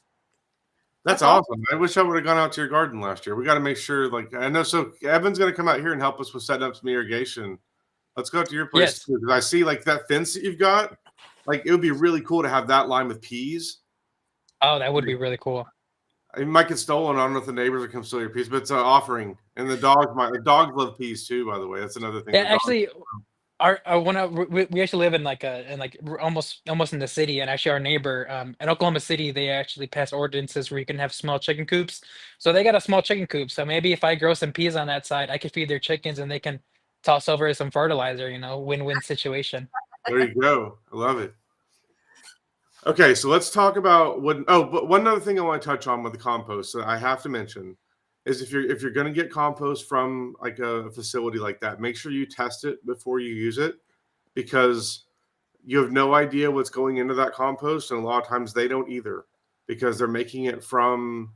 That's awesome. I wish I would have gone out to your garden last year. We got to make sure, I know. So Evan's going to come out here and help us with setting up some irrigation. Let's go out to your place too, because I see that fence that you've got. It would be really cool to have that line with peas. Oh, that would be really cool. It might get stolen. I don't know if the neighbors will come steal your peas, but it's an offering. And the dogs love peas too, by the way. That's another thing. Yeah, actually, we actually live in we're almost in the city, and actually our neighbor in Oklahoma City, they actually passed ordinances where you can have small chicken coops. So they got a small chicken coop. So maybe if I grow some peas on that side, I could feed their chickens, and they can toss over some fertilizer. Win-win situation. There you go. I love it. Okay, so let's talk about what. Oh, but one other thing I want to touch on with the compost that I have to mention is if you're going to get compost from like a facility like that, make sure you test it before you use it, because you have no idea what's going into that compost, and a lot of times they don't either, because they're making it from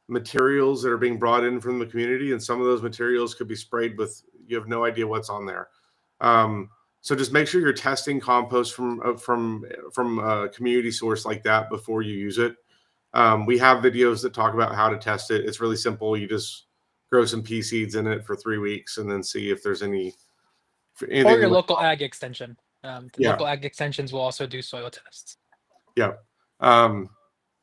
materials that are being brought in from the community, and some of those materials could be sprayed with, you have no idea what's on there. So just make sure you're testing compost from a community source like that before you use it. We have videos that talk about how to test it. It's really simple. You just grow some pea seeds in it for 3 weeks and then see if there's anything. Or your local ag extension. Local ag extensions will also do soil tests. Yeah.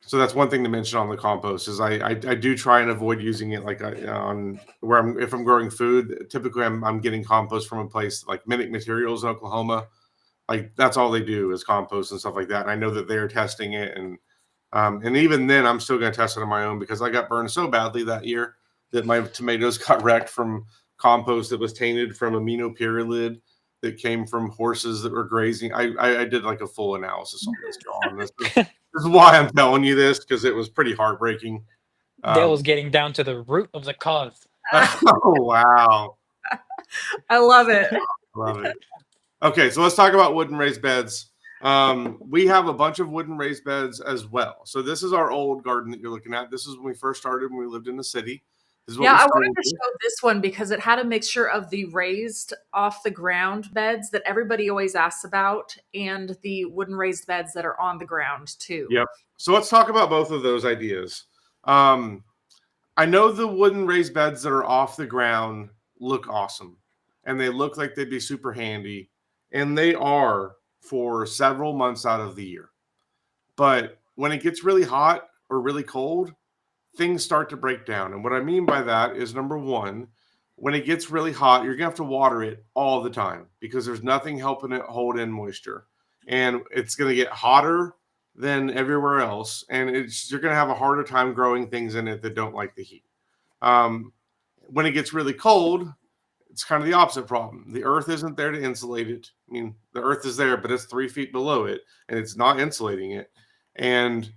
So that's one thing to mention on the compost is I do try and avoid using it like on where if I'm growing food. Typically, I'm getting compost from a place like Mimic Materials in Oklahoma. Like that's all they do is compost and stuff like that. And I know that they're testing it, and even then, I'm still going to test it on my own because I got burned so badly that year that my tomatoes got wrecked from compost that was tainted from aminopyrrolid that came from horses that were grazing. I did like a full analysis on this, John. This is why I'm telling you this, because it was pretty heartbreaking. Dale was getting down to the root of the cause. Oh, wow. I love it. Love it. Okay, so let's talk about wooden raised beds. We have a bunch of wooden raised beds as well. So this is our old garden that you're looking at. This is when we first started, when we lived in the city. Yeah, I wanted to show this one because it had a mixture of the raised off the ground beds that everybody always asks about and the wooden raised beds that are on the ground too. Yep. So let's talk about both of those ideas. I know the wooden raised beds that are off the ground look awesome and they look like they'd be super handy, and they are for several months out of the year. But when it gets really hot or really cold, things start to break down. And what I mean by that is, number one, when it gets really hot, you're going to have to water it all the time because there's nothing helping it hold in moisture. And it's going to get hotter than everywhere else. And you're going to have a harder time growing things in it that don't like the heat. When it gets really cold, it's kind of the opposite problem. The earth isn't there to insulate it. I mean, the earth is there, but it's 3 feet below it and it's not insulating it. And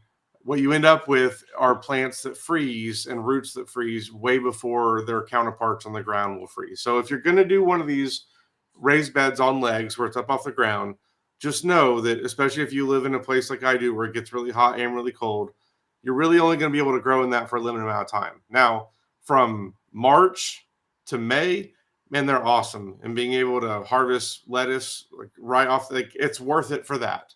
what you end up with are plants that freeze and roots that freeze way before their counterparts on the ground will freeze. So if you're going to do one of these raised beds on legs where it's up off the ground, just know that, especially if you live in a place like I do where it gets really hot and really cold, you're really only going to be able to grow in that for a limited amount of time. Now, from March to May, man, they're awesome. And being able to harvest lettuce like right off, it's worth it for that.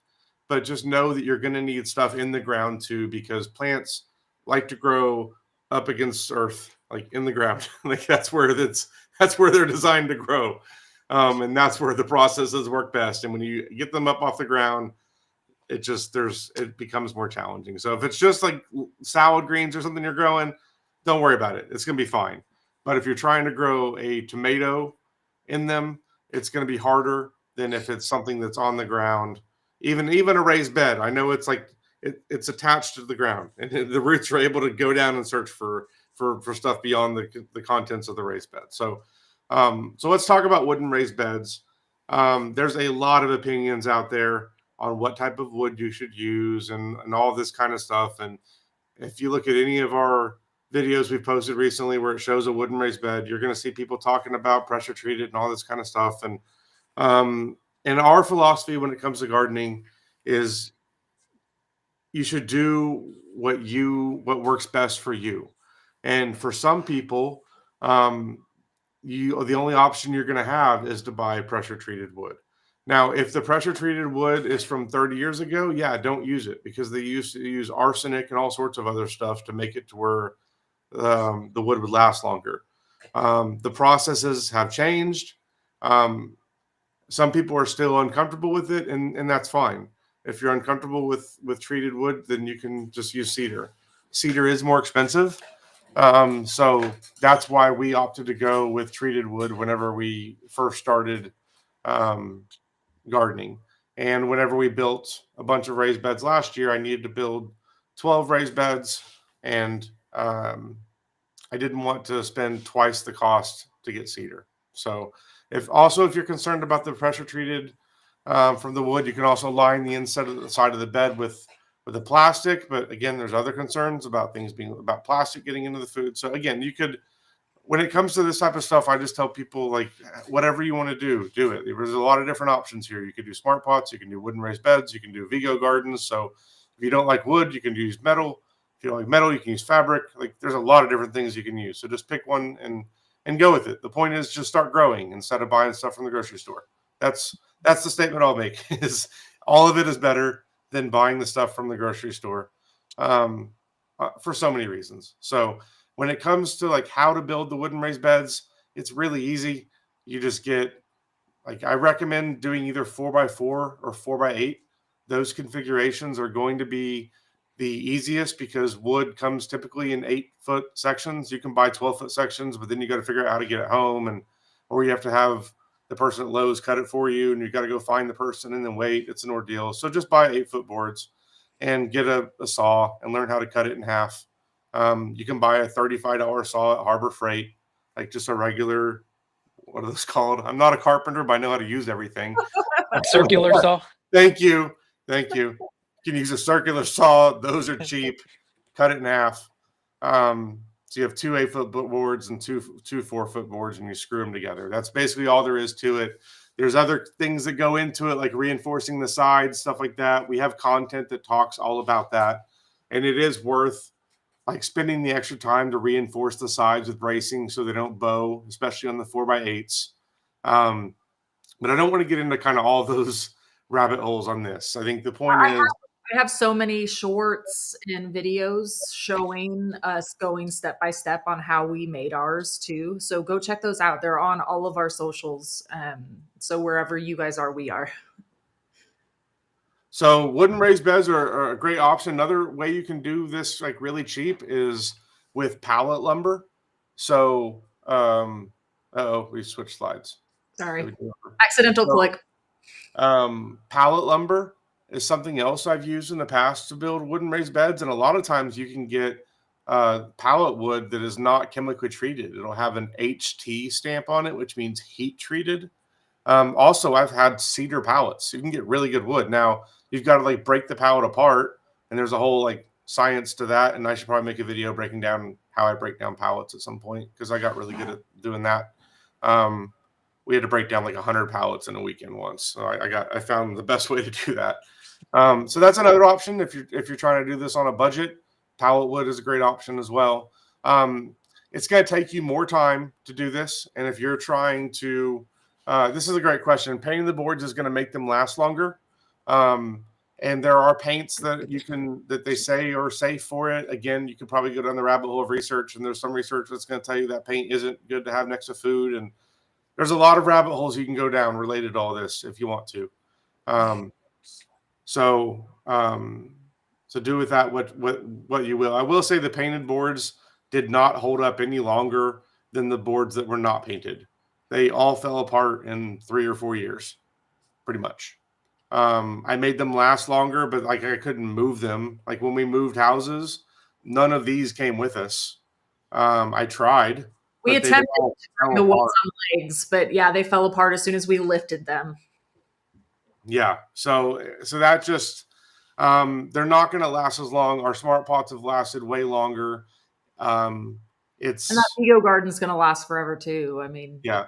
But just know that you're going to need stuff in the ground too, because plants like to grow up against earth, like in the ground. Like that's where they're designed to grow. And that's where the processes work best. And when you get them up off the ground, it becomes more challenging. So if it's just like salad greens or something you're growing, don't worry about it. It's going to be fine. But if you're trying to grow a tomato in them, it's going to be harder than if it's something that's on the ground. Even a raised bed, I know it's like it's attached to the ground, and the roots are able to go down and search for stuff beyond the contents of the raised bed. So let's talk about wooden raised beds. There's a lot of opinions out there on what type of wood you should use and all this kind of stuff. And if you look at any of our videos we've posted recently where it shows a wooden raised bed, you're going to see people talking about pressure treated and all this kind of stuff. And our philosophy when it comes to gardening is you should do what works best for you. And for some people, the only option you're going to have is to buy pressure treated wood. Now, if the pressure treated wood is from 30 years ago, yeah, don't use it because they used to use arsenic and all sorts of other stuff to make it to where the wood would last longer. The processes have changed. Some people are still uncomfortable with it, and that's fine. If you're uncomfortable with treated wood, then you can just use cedar. Cedar is more expensive. So that's why we opted to go with treated wood whenever we first started gardening. And whenever we built a bunch of raised beds last year, I needed to build 12 raised beds, and I didn't want to spend twice the cost to get cedar. So if you're concerned about the pressure treated from the wood, you can also line the inside of the side of the bed with the plastic. But again, there's other concerns about about plastic getting into the food. So again, you could, when it comes to this type of stuff, I just tell people, like, whatever you want to do it. There's a lot of different options here. You can do smart pots, you can do wooden raised beds, you can do Vego Gardens. So if you don't like wood, you can use metal. If you don't like metal, you can use fabric. Like, there's a lot of different things you can use. So just pick one and go with it. The point is, just start growing instead of buying stuff from the grocery store. That's the statement I'll make, is all of it is better than buying the stuff from the grocery store, for so many reasons. So when it comes to like how to build the wooden raised beds, it's really easy. You just get, like, I recommend doing either 4x4 or 4x8. Those configurations are going to be the easiest because wood comes typically in 8-foot sections. You can buy 12-foot sections, but then you got to figure out how to get it home, or you have to have the person at Lowe's cut it for you, and you got to go find the person and then wait. It's an ordeal. So just buy 8-foot boards and get a saw and learn how to cut it in half. You can buy a $35 saw at Harbor Freight, like just a regular, what are those called? I'm not a carpenter, but I know how to use everything. A circular saw. Thank you. You can use a circular saw. Those are cheap. Cut it in half. So you have 2 8-foot boards and two 4-foot boards, and you screw them together. That's basically all there is to it. There's other things that go into it, like reinforcing the sides, stuff like that. We have content that talks all about that, and it is worth like spending the extra time to reinforce the sides with bracing so they don't bow, especially on the 4x8s. But I don't want to get into kind of all those rabbit holes on this. I think the point is, I have so many shorts and videos showing us going step by step on how we made ours too. So go check those out. They're on all of our socials. So wherever you guys are, we are. So wooden raised beds are a great option. Another way you can do this like really cheap is with pallet lumber. So, we switched slides. Sorry, accidental click. Pallet lumber is something else I've used in the past to build wooden raised beds. And a lot of times you can get pallet wood that is not chemically treated. It'll have an HT stamp on it, which means heat treated. Also, I've had cedar pallets. You can get really good wood. Now, you've got to like break the pallet apart, and there's a whole like science to that. And I should probably make a video breaking down how I break down pallets at some point, because I got really good at doing that. We had to break down like 100 pallets in a weekend once. So I found the best way to do that. So that's another option if you're trying to do this on a budget. Pallet wood is a great option as well. It's going to take you more time to do this, and if you're trying to, this is a great question. Painting the boards is going to make them last longer. And there are paints that they say are safe for it. Again, you can probably go down the rabbit hole of research, and there's some research that's going to tell you that paint isn't good to have next to food. And there's a lot of rabbit holes you can go down related to all this if you want to. So do with that what you will. I will say the painted boards did not hold up any longer than the boards that were not painted. They all fell apart in 3 or 4 years, pretty much. I made them last longer, but like I couldn't move them. Like when we moved houses, none of these came with us. I tried. We attempted to bring the ones on legs, but yeah, they fell apart as soon as we lifted them. Yeah, so that just they're not going to last as long. Our smart pots have lasted way longer. And that Vego Garden's going to last forever too. I mean, yeah.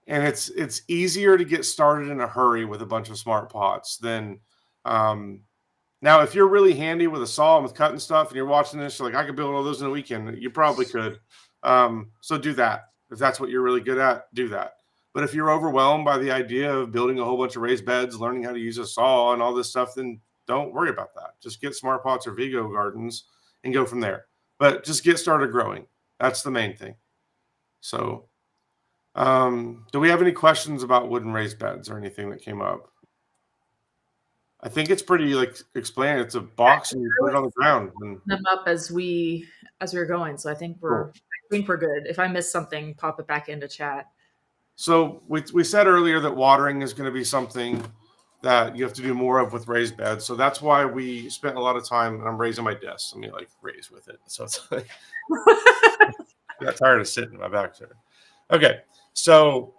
And it's easier to get started in a hurry with a bunch of smart pots than now. If you're really handy with a saw and with cutting stuff, and you're watching this, you're like, I could build all those in a weekend. You probably could. So do that. If that's what you're really good at, do that. But if you're overwhelmed by the idea of building a whole bunch of raised beds, learning how to use a saw and all this stuff, then don't worry about that. Just get smart pots or Vego Gardens and go from there. But just get started growing. That's the main thing. So. Do we have any questions about wooden raised beds or anything that came up? I think it's pretty like explained. It's a box and you put it on the ground. And them up as we were going. So I think we're good. If I missed something, pop it back into chat. So we said earlier that watering is going to be something that you have to do more of with raised beds. So that's why we spent a lot of time, and I'm raising my desk. Let me like raise with it. So it's like, I got tired of sitting, my back's hurt. Okay. So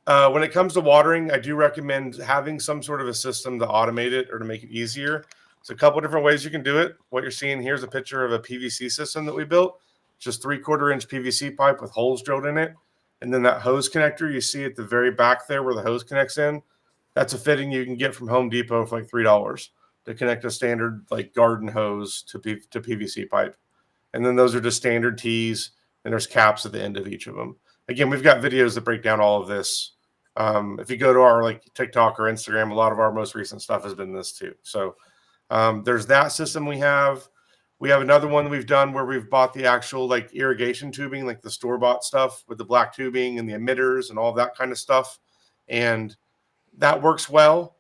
when it comes to watering, I do recommend having some sort of a system to automate it or to make it easier. So a couple different ways you can do it. What you're seeing here is a picture of a PVC system that we built. Just 3/4 inch PVC pipe with holes drilled in it. And then that hose connector you see at the very back there where the hose connects in, that's a fitting you can get from Home Depot for like $3 to connect a standard like garden hose to PVC pipe. And then those are just standard tees, and there's caps at the end of each of them. Again, we've got videos that break down all of this. If you go to our like TikTok or Instagram, a lot of our most recent stuff has been this too. So there's that system we have. We have another one we've done where we've bought the actual like irrigation tubing, like the store-bought stuff with the black tubing and the emitters and all that kind of stuff. And that works well.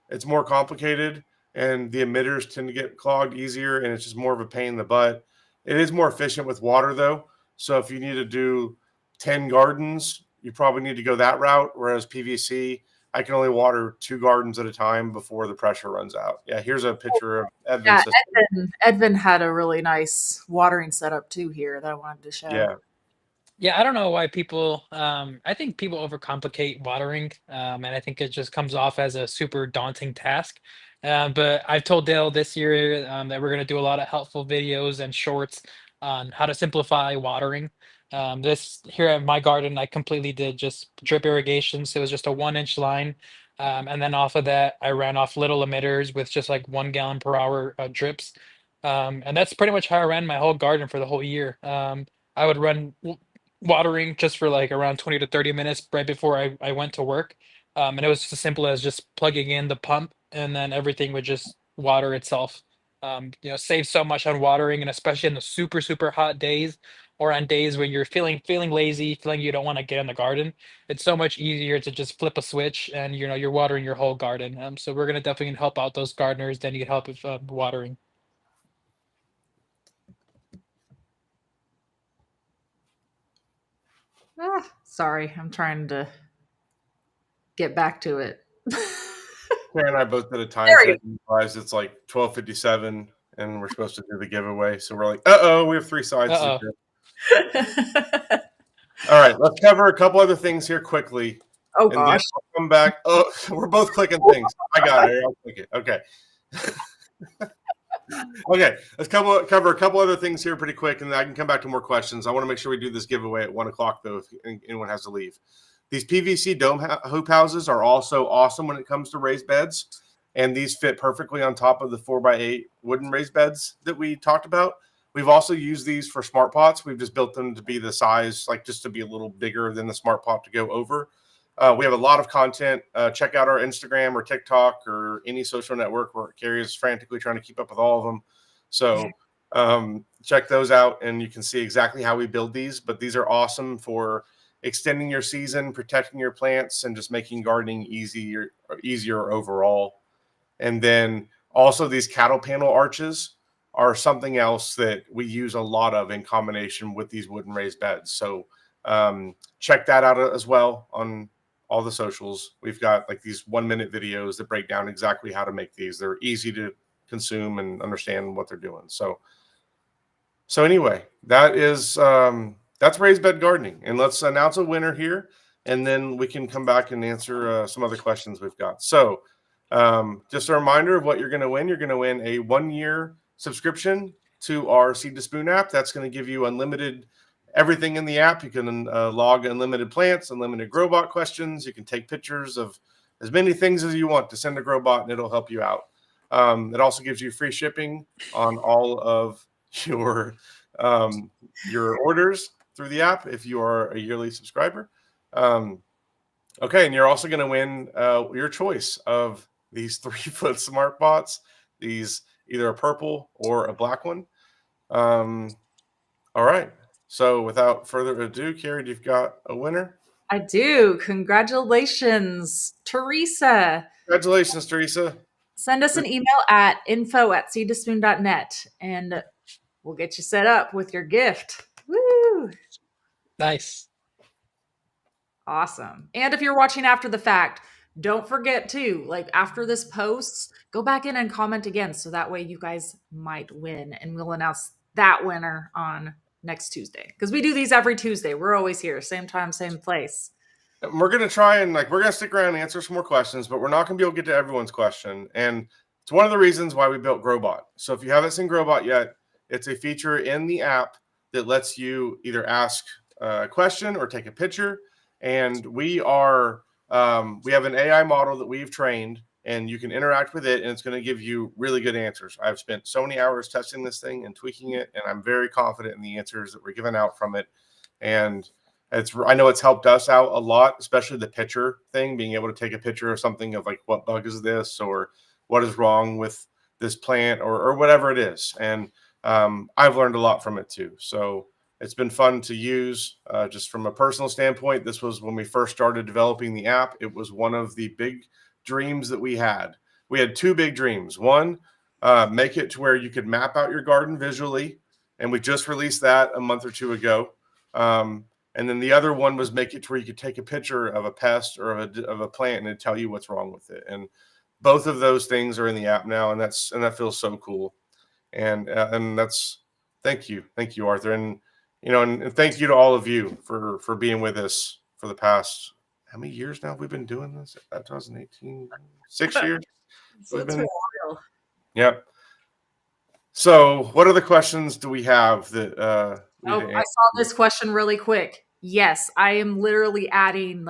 It's more complicated, and the emitters tend to get clogged easier, and it's just more of a pain in the butt. It is more efficient with water, though. So if you need to do 10 gardens, you probably need to go that route, whereas PVC, I can only water 2 gardens at a time before the pressure runs out. Yeah, here's a picture of Edvin's system. Edvin had a really nice watering setup, too, here that I wanted to show. Yeah. Yeah, I don't know why people. I think people overcomplicate watering, and I think it just comes off as a super daunting task. But I've told Dale this year that we're going to do a lot of helpful videos and shorts on how to simplify watering. This here at my garden, I completely did just drip irrigation, so it was just a 1 inch line, and then off of that, I ran off little emitters with just like 1 gallon per hour drips, and that's pretty much how I ran my whole garden for the whole year. I would run watering just for like around 20 to 30 minutes right before I went to work. And it was as simple as just plugging in the pump and then everything would just water itself. Save so much on watering, and especially in the super, super hot days or on days when you're feeling lazy, feeling you don't want to get in the garden. It's so much easier to just flip a switch and you're watering your whole garden. So we're gonna definitely help out those gardeners that need help with watering. Sorry, I'm trying to get back to it. Claire and I both did a time check and realized it's like 12:57 and we're supposed to do the giveaway. So we're like, we have 3 sides. Uh-oh. All right, let's cover a couple other things here quickly. Oh, gosh. I'll come back. Oh, we're both clicking things. I got it. I'll click it. Okay. Okay, let's cover a couple other things here pretty quick, and then I can come back to more questions. I want to make sure we do this giveaway at 1 o'clock, though, if anyone has to leave. These PVC dome hoop houses are also awesome when it comes to raised beds, and these fit perfectly on top of the 4x8 wooden raised beds that we talked about. We've also used these for smart pots. We've just built them to be the size, like just to be a little bigger than the smart pot to go over. We have a lot of content. Check out our Instagram or TikTok or any social network where Carrie is frantically trying to keep up with all of them. So check those out, and you can see exactly how we build these. But these are awesome for extending your season, protecting your plants, and just making gardening easier overall. And then also these cattle panel arches are something else that we use a lot of in combination with these wooden raised beds. So check that out as well on all the socials. We've got like these 1-minute videos that break down exactly how to make these. They're easy to consume and understand what they're doing. So anyway, that's raised bed gardening, and let's announce a winner here, and then we can come back and answer some other questions we've got. So just a reminder of what you're going to win. You're going to win a 1-year subscription to our Seed to Spoon app. That's going to give you unlimited everything in the app. You can log unlimited plants, unlimited GrowBot questions. You can take pictures of as many things as you want to send to GrowBot, and it'll help you out. It also gives you free shipping on all of your orders through the app if you are a yearly subscriber. Okay, and you're also going to win your choice of these 3-foot smart pots. These either a purple or a black one. All right. So without further ado, Carrie, you've got a winner? I do. Congratulations, Teresa. Congratulations, Teresa. Send us an email at info@seedtospoon.net, and we'll get you set up with your gift. Woo! Nice. Awesome. And if you're watching after the fact, don't forget to, like, after this posts, go back in and comment again. So that way you guys might win. And we'll announce that winner on next Tuesday. Because we do these every Tuesday. We're always here, same time, same place. We're going to try and we're going to stick around and answer some more questions, but we're not going to be able to get to everyone's question. And it's one of the reasons why we built Growbot. So if you haven't seen Growbot yet, it's a feature in the app that lets you either ask a question or take a picture. And we have an AI model that we've trained, and you can interact with it, and it's going to give you really good answers. I've spent so many hours testing this thing and tweaking it, and I'm very confident in the answers that we're giving out from it. And I know it's helped us out a lot, especially the picture thing, being able to take a picture of something of like, what bug is this, or what is wrong with this plant, or whatever it is. And I've learned a lot from it too. So it's been fun to use. Just from a personal standpoint, this was when we first started developing the app. It was one of the big dreams that we had. We had two big dreams. One, make it to where you could map out your garden visually. And we just released that a month or two ago. And then the other one was make it to where you could take a picture of a pest or of a plant and it'd tell you what's wrong with it. And both of those things are in the app now, and that feels so cool. And that's thank you, Arthur, and and thank you to all of you for being with us for the past, how many years now have we been doing this? 2018, 6 years. So it's wild. Yep. So, what other questions do we have that? I saw this question really quick. Yes, I am literally adding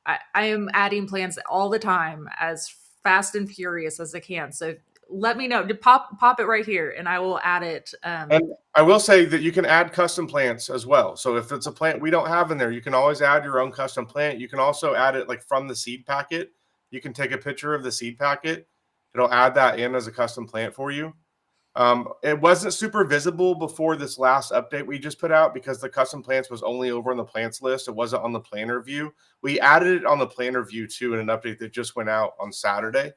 I am adding plans all the time, as fast and furious as I can. So let me know. Pop it right here, and I will add it. And I will say that you can add custom plants as well. So if it's a plant we don't have in there, you can always add your own custom plant. You can also add it from the seed packet. You can take a picture of the seed packet. It'll add that in as a custom plant for you. It wasn't super visible before this last update we just put out because the custom plants was only over on the plants list. It wasn't on the planner view. We added it on the planner view too in an update that just went out on Saturday.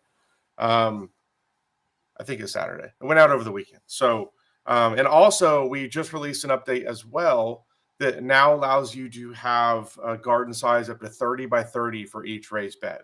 I think it's Saturday. It went out over the weekend. So, and also we just released an update as well that now allows you to have a garden size up to 30 by 30 for each raised bed.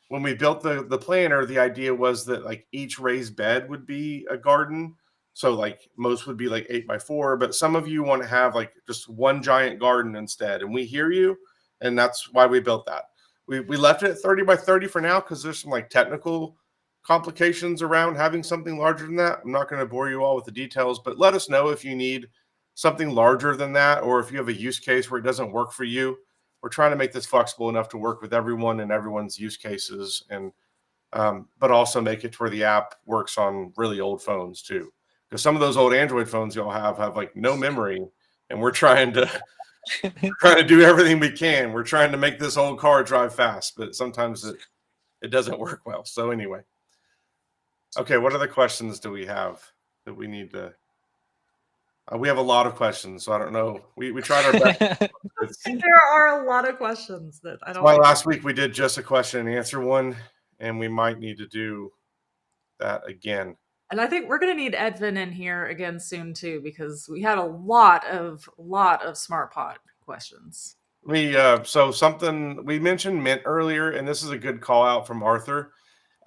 When we built the planner, the idea was that each raised bed would be a garden. So most would be 8 by 4, but some of you want to have just one giant garden instead. And we hear you. And that's why we built that. We left it at 30 by 30 for now, because there's some technical complications around having something larger than that. I'm not going to bore you all with the details, but let us know if you need something larger than that, or if you have a use case where it doesn't work for you. We're trying to make this flexible enough to work with everyone and everyone's use cases, and but also make it to where the app works on really old phones too. Because some of those old Android phones y'all have no memory, and we're trying to do everything we can. We're trying to make this old car drive fast, but sometimes it doesn't work well. So anyway, okay, what other questions do we have that we need to? We have a lot of questions, so I don't know. We tried our best. There are a lot of questions that I don't. Why last week we did just a question and answer one, and we might need to do that again. And I think we're going to need Edvin in here again soon too, because we had a lot of smart pot questions. So something we mentioned mint earlier, and this is a good call out from Arthur.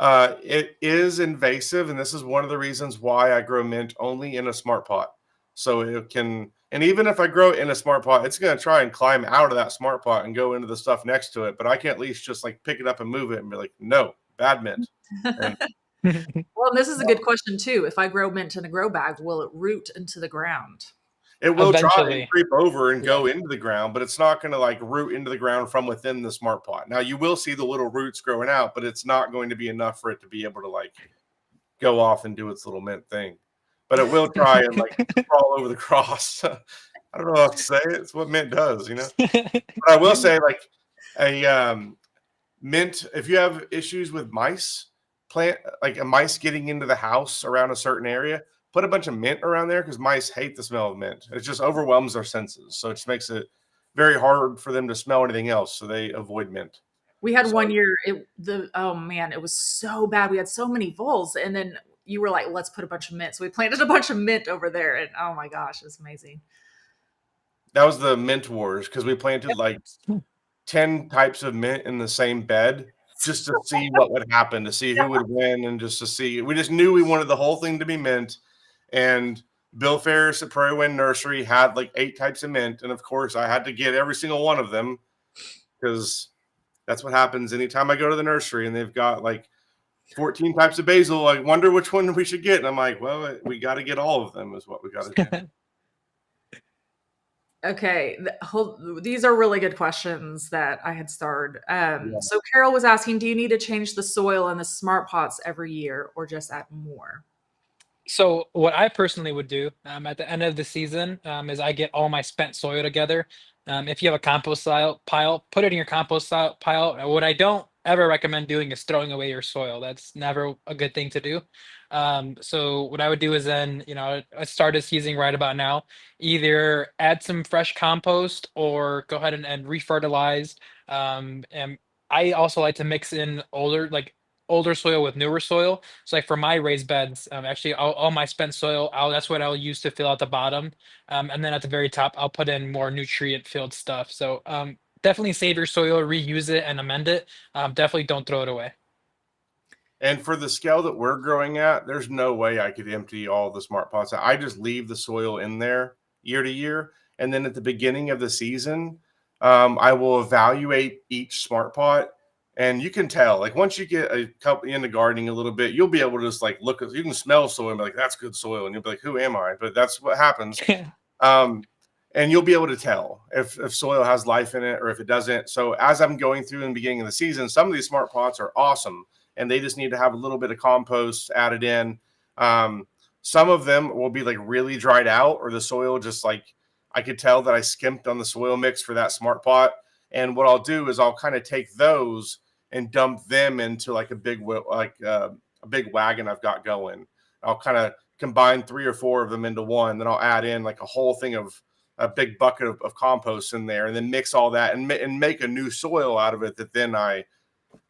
It is invasive, and this is one of the reasons why I grow mint only in a smart pot. So it can, and even if I grow it in a smart pot, it's going to try and climb out of that smart pot and go into the stuff next to it. But I can at least just pick it up and move it and be like, no, bad mint. Well, this is a good question too. If I grow mint in a grow bag, will it root into the ground? It will try and creep over and go into the ground, but it's not going to root into the ground from within the smart pot. Now you will see the little roots growing out, but it's not going to be enough for it to be able to go off and do its little mint thing. But it will try and crawl over the cross. I don't know how to say it. It's what mint does, But I will say, a mint, if you have issues with mice, a mice getting into the house around a certain area, put a bunch of mint around there, because mice hate the smell of mint. It just overwhelms their senses. So it just makes it very hard for them to smell anything else. So they avoid mint. We had one year, oh man, it was so bad. We had so many voles, and then you were like, let's put a bunch of mint. So we planted a bunch of mint over there, and oh my gosh, it's amazing. That was the mint wars because we planted like 10 types of mint in the same bed just to see what would happen, to see who would win, and just to see. We just knew we wanted the whole thing to be mint. And Bill Ferris at Prairie Wind Nursery had like 8 types of mint, and of course I had to get every single one of them because that's what happens anytime I go to the nursery and they've got like 14 types of basil. I wonder which one we should get. And I'm like, well, we got to get all of them is what we got to do. Okay, these are really good questions that I had starred. So Carol was asking, do you need to change the soil in the smart pots every year or just add more? So what I personally would do at the end of the season is I get all my spent soil together. If you have a compost pile, put it in your compost pile. What I don't ever recommend doing is throwing away your soil. That's never a good thing to do. So what I would do is then, I started season right about now, either add some fresh compost or go ahead and refertilize. And I also like to mix in older soil with newer soil. So like for my raised beds, actually all my spent soil, that's what I'll use to fill out the bottom. And then at the very top, I'll put in more nutrient filled stuff. So definitely save your soil, reuse it and amend it. Definitely don't throw it away. And for the scale that we're growing at, there's no way I could empty all the smart pots. I just leave the soil in there year to year. And then at the beginning of the season, I will evaluate each smart pot. And you can tell, like once you get a couple into gardening a little bit, you'll be able to just like look at, you can smell soil and be like, that's good soil. And you'll be like, who am I? But that's what happens. And you'll be able to tell if soil has life in it or if it doesn't. So as I'm going through in the beginning of the season, some of these smart pots are awesome and they just need to have a little bit of compost added in. Some of them will be like really dried out, or the soil just like, I could tell that I skimped on the soil mix for that smart pot. And what I'll do is I'll kind of take those and dump them into like a big wagon I've got going. I'll kind of combine 3 or 4 of them into one. Then I'll add in like a whole thing of a big bucket of compost in there, and then mix all that and make a new soil out of it. That then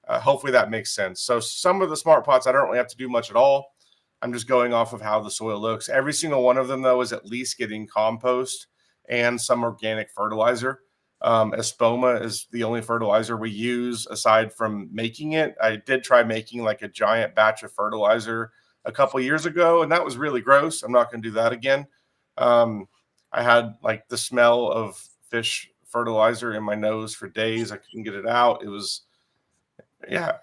hopefully that makes sense. So some of the smart pots, I don't really have to do much at all. I'm just going off of how the soil looks. Every single one of them, though, is at least getting compost and some organic fertilizer. Espoma is the only fertilizer we use aside from making it. I did try making like a giant batch of fertilizer a couple years ago, and that was really gross. I'm not going to do that again. I had like the smell of fish fertilizer in my nose for days. I couldn't get it out. It was, yeah.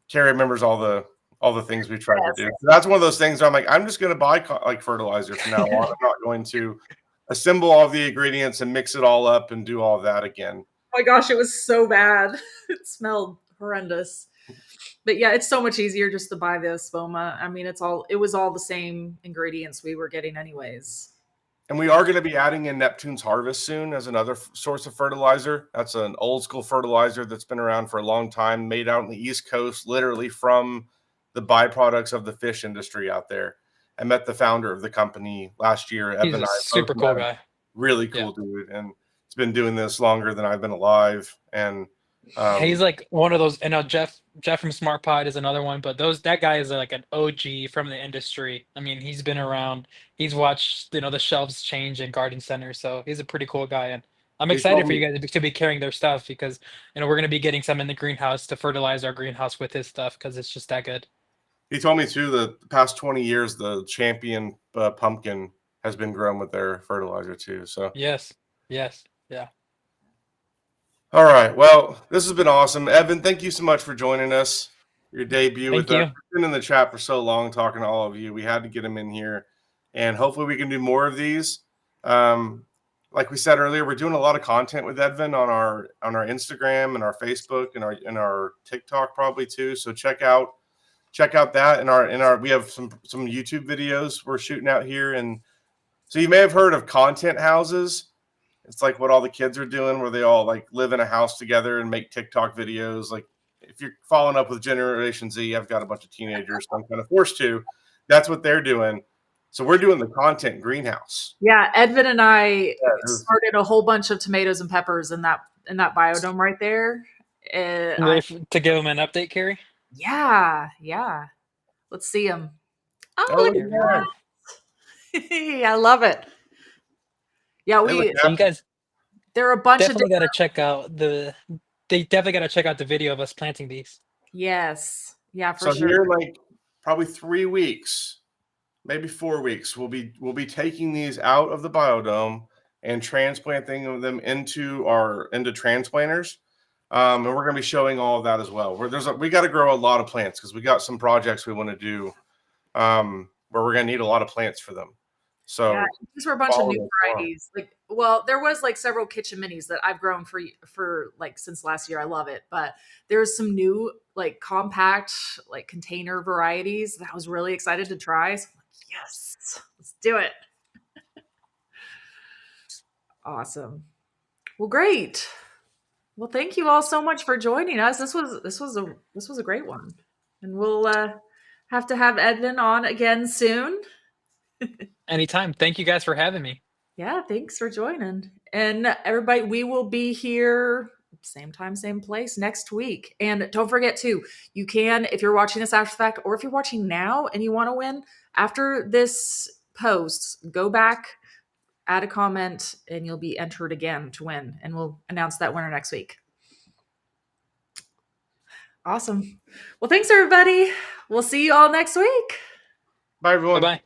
Carrie remembers all the things we tried to do. So that's one of those things I'm like, I'm just going to buy like fertilizer from now on. I'm not going to assemble all the ingredients and mix it all up and do all of that again. Oh my gosh, it was so bad. It smelled horrendous. But yeah, it's so much easier just to buy the Espoma. I mean, it was all the same ingredients we were getting anyways. And we are going to be adding in Neptune's Harvest soon as another source of fertilizer. That's an old school fertilizer that's been around for a long time, made out on the East Coast, literally from the byproducts of the fish industry out there. I met the founder of the company last year. He's a super cool guy. Really cool dude. And he's been doing this longer than I've been alive. And he's like one of those, Jeff from Smart Pod is another one, but that guy is like an OG from the industry. I mean, he's been around, he's watched, the shelves change in garden centers. So he's a pretty cool guy. And I'm excited for you guys to be carrying their stuff because, we're going to be getting some in the greenhouse to fertilize our greenhouse with his stuff because it's just that good. He told me too, the past 20 years, the Champion pumpkin has been grown with their fertilizer too. So yes. Yeah. All right. Well, this has been awesome. Evan, thank you so much for joining us. Your debut with us. We've been in the chat for so long talking to all of you. We had to get him in here. And hopefully we can do more of these. Like we said earlier, we're doing a lot of content with Edvin on our Instagram and our Facebook and our TikTok probably too. So check out that in our we have some YouTube videos we're shooting out here. And so you may have heard of content houses. It's like what all the kids are doing where they all like live in a house together and make TikTok videos. Like if you're following up with Generation Z, I've got a bunch of teenagers, so I'm kind of forced to. That's what they're doing. So we're doing the content greenhouse. Yeah, Edvin and I started a whole bunch of tomatoes and peppers in that biodome right there. To give them an update, Carrie? Yeah. Let's see them. Oh, yeah. I love it. Yeah, you guys. there are a bunch definitely of got to check out the. They definitely got to check out the video of us planting these. Yes, yeah, for so sure. Here, like probably 3 weeks, maybe 4 weeks, we'll be taking these out of the biodome and transplanting them into transplanters. And we're going to be showing all of that as well. We got to grow a lot of plants because we got some projects we want to do where we're going to need a lot of plants for them. So yeah, these were a bunch of new varieties. Like, well, there was like several kitchen minis that I've grown for like since last year. I love it, but there's some new like compact like container varieties that I was really excited to try. So I'm like, yes, let's do it. Awesome. Well, great. Well, thank you all so much for joining us. This was a great one, and we'll have to have Edvin on again soon. Anytime. Thank you guys for having me. Yeah, thanks for joining. And everybody, we will be here same time, same place next week. And don't forget too, you can, if you're watching this after the fact, or if you're watching now and you want to win, after this post, go back, add a comment, and you'll be entered again to win. And we'll announce that winner next week. Awesome. Well, thanks everybody. We'll see you all next week. Bye everyone. Bye-bye. Bye.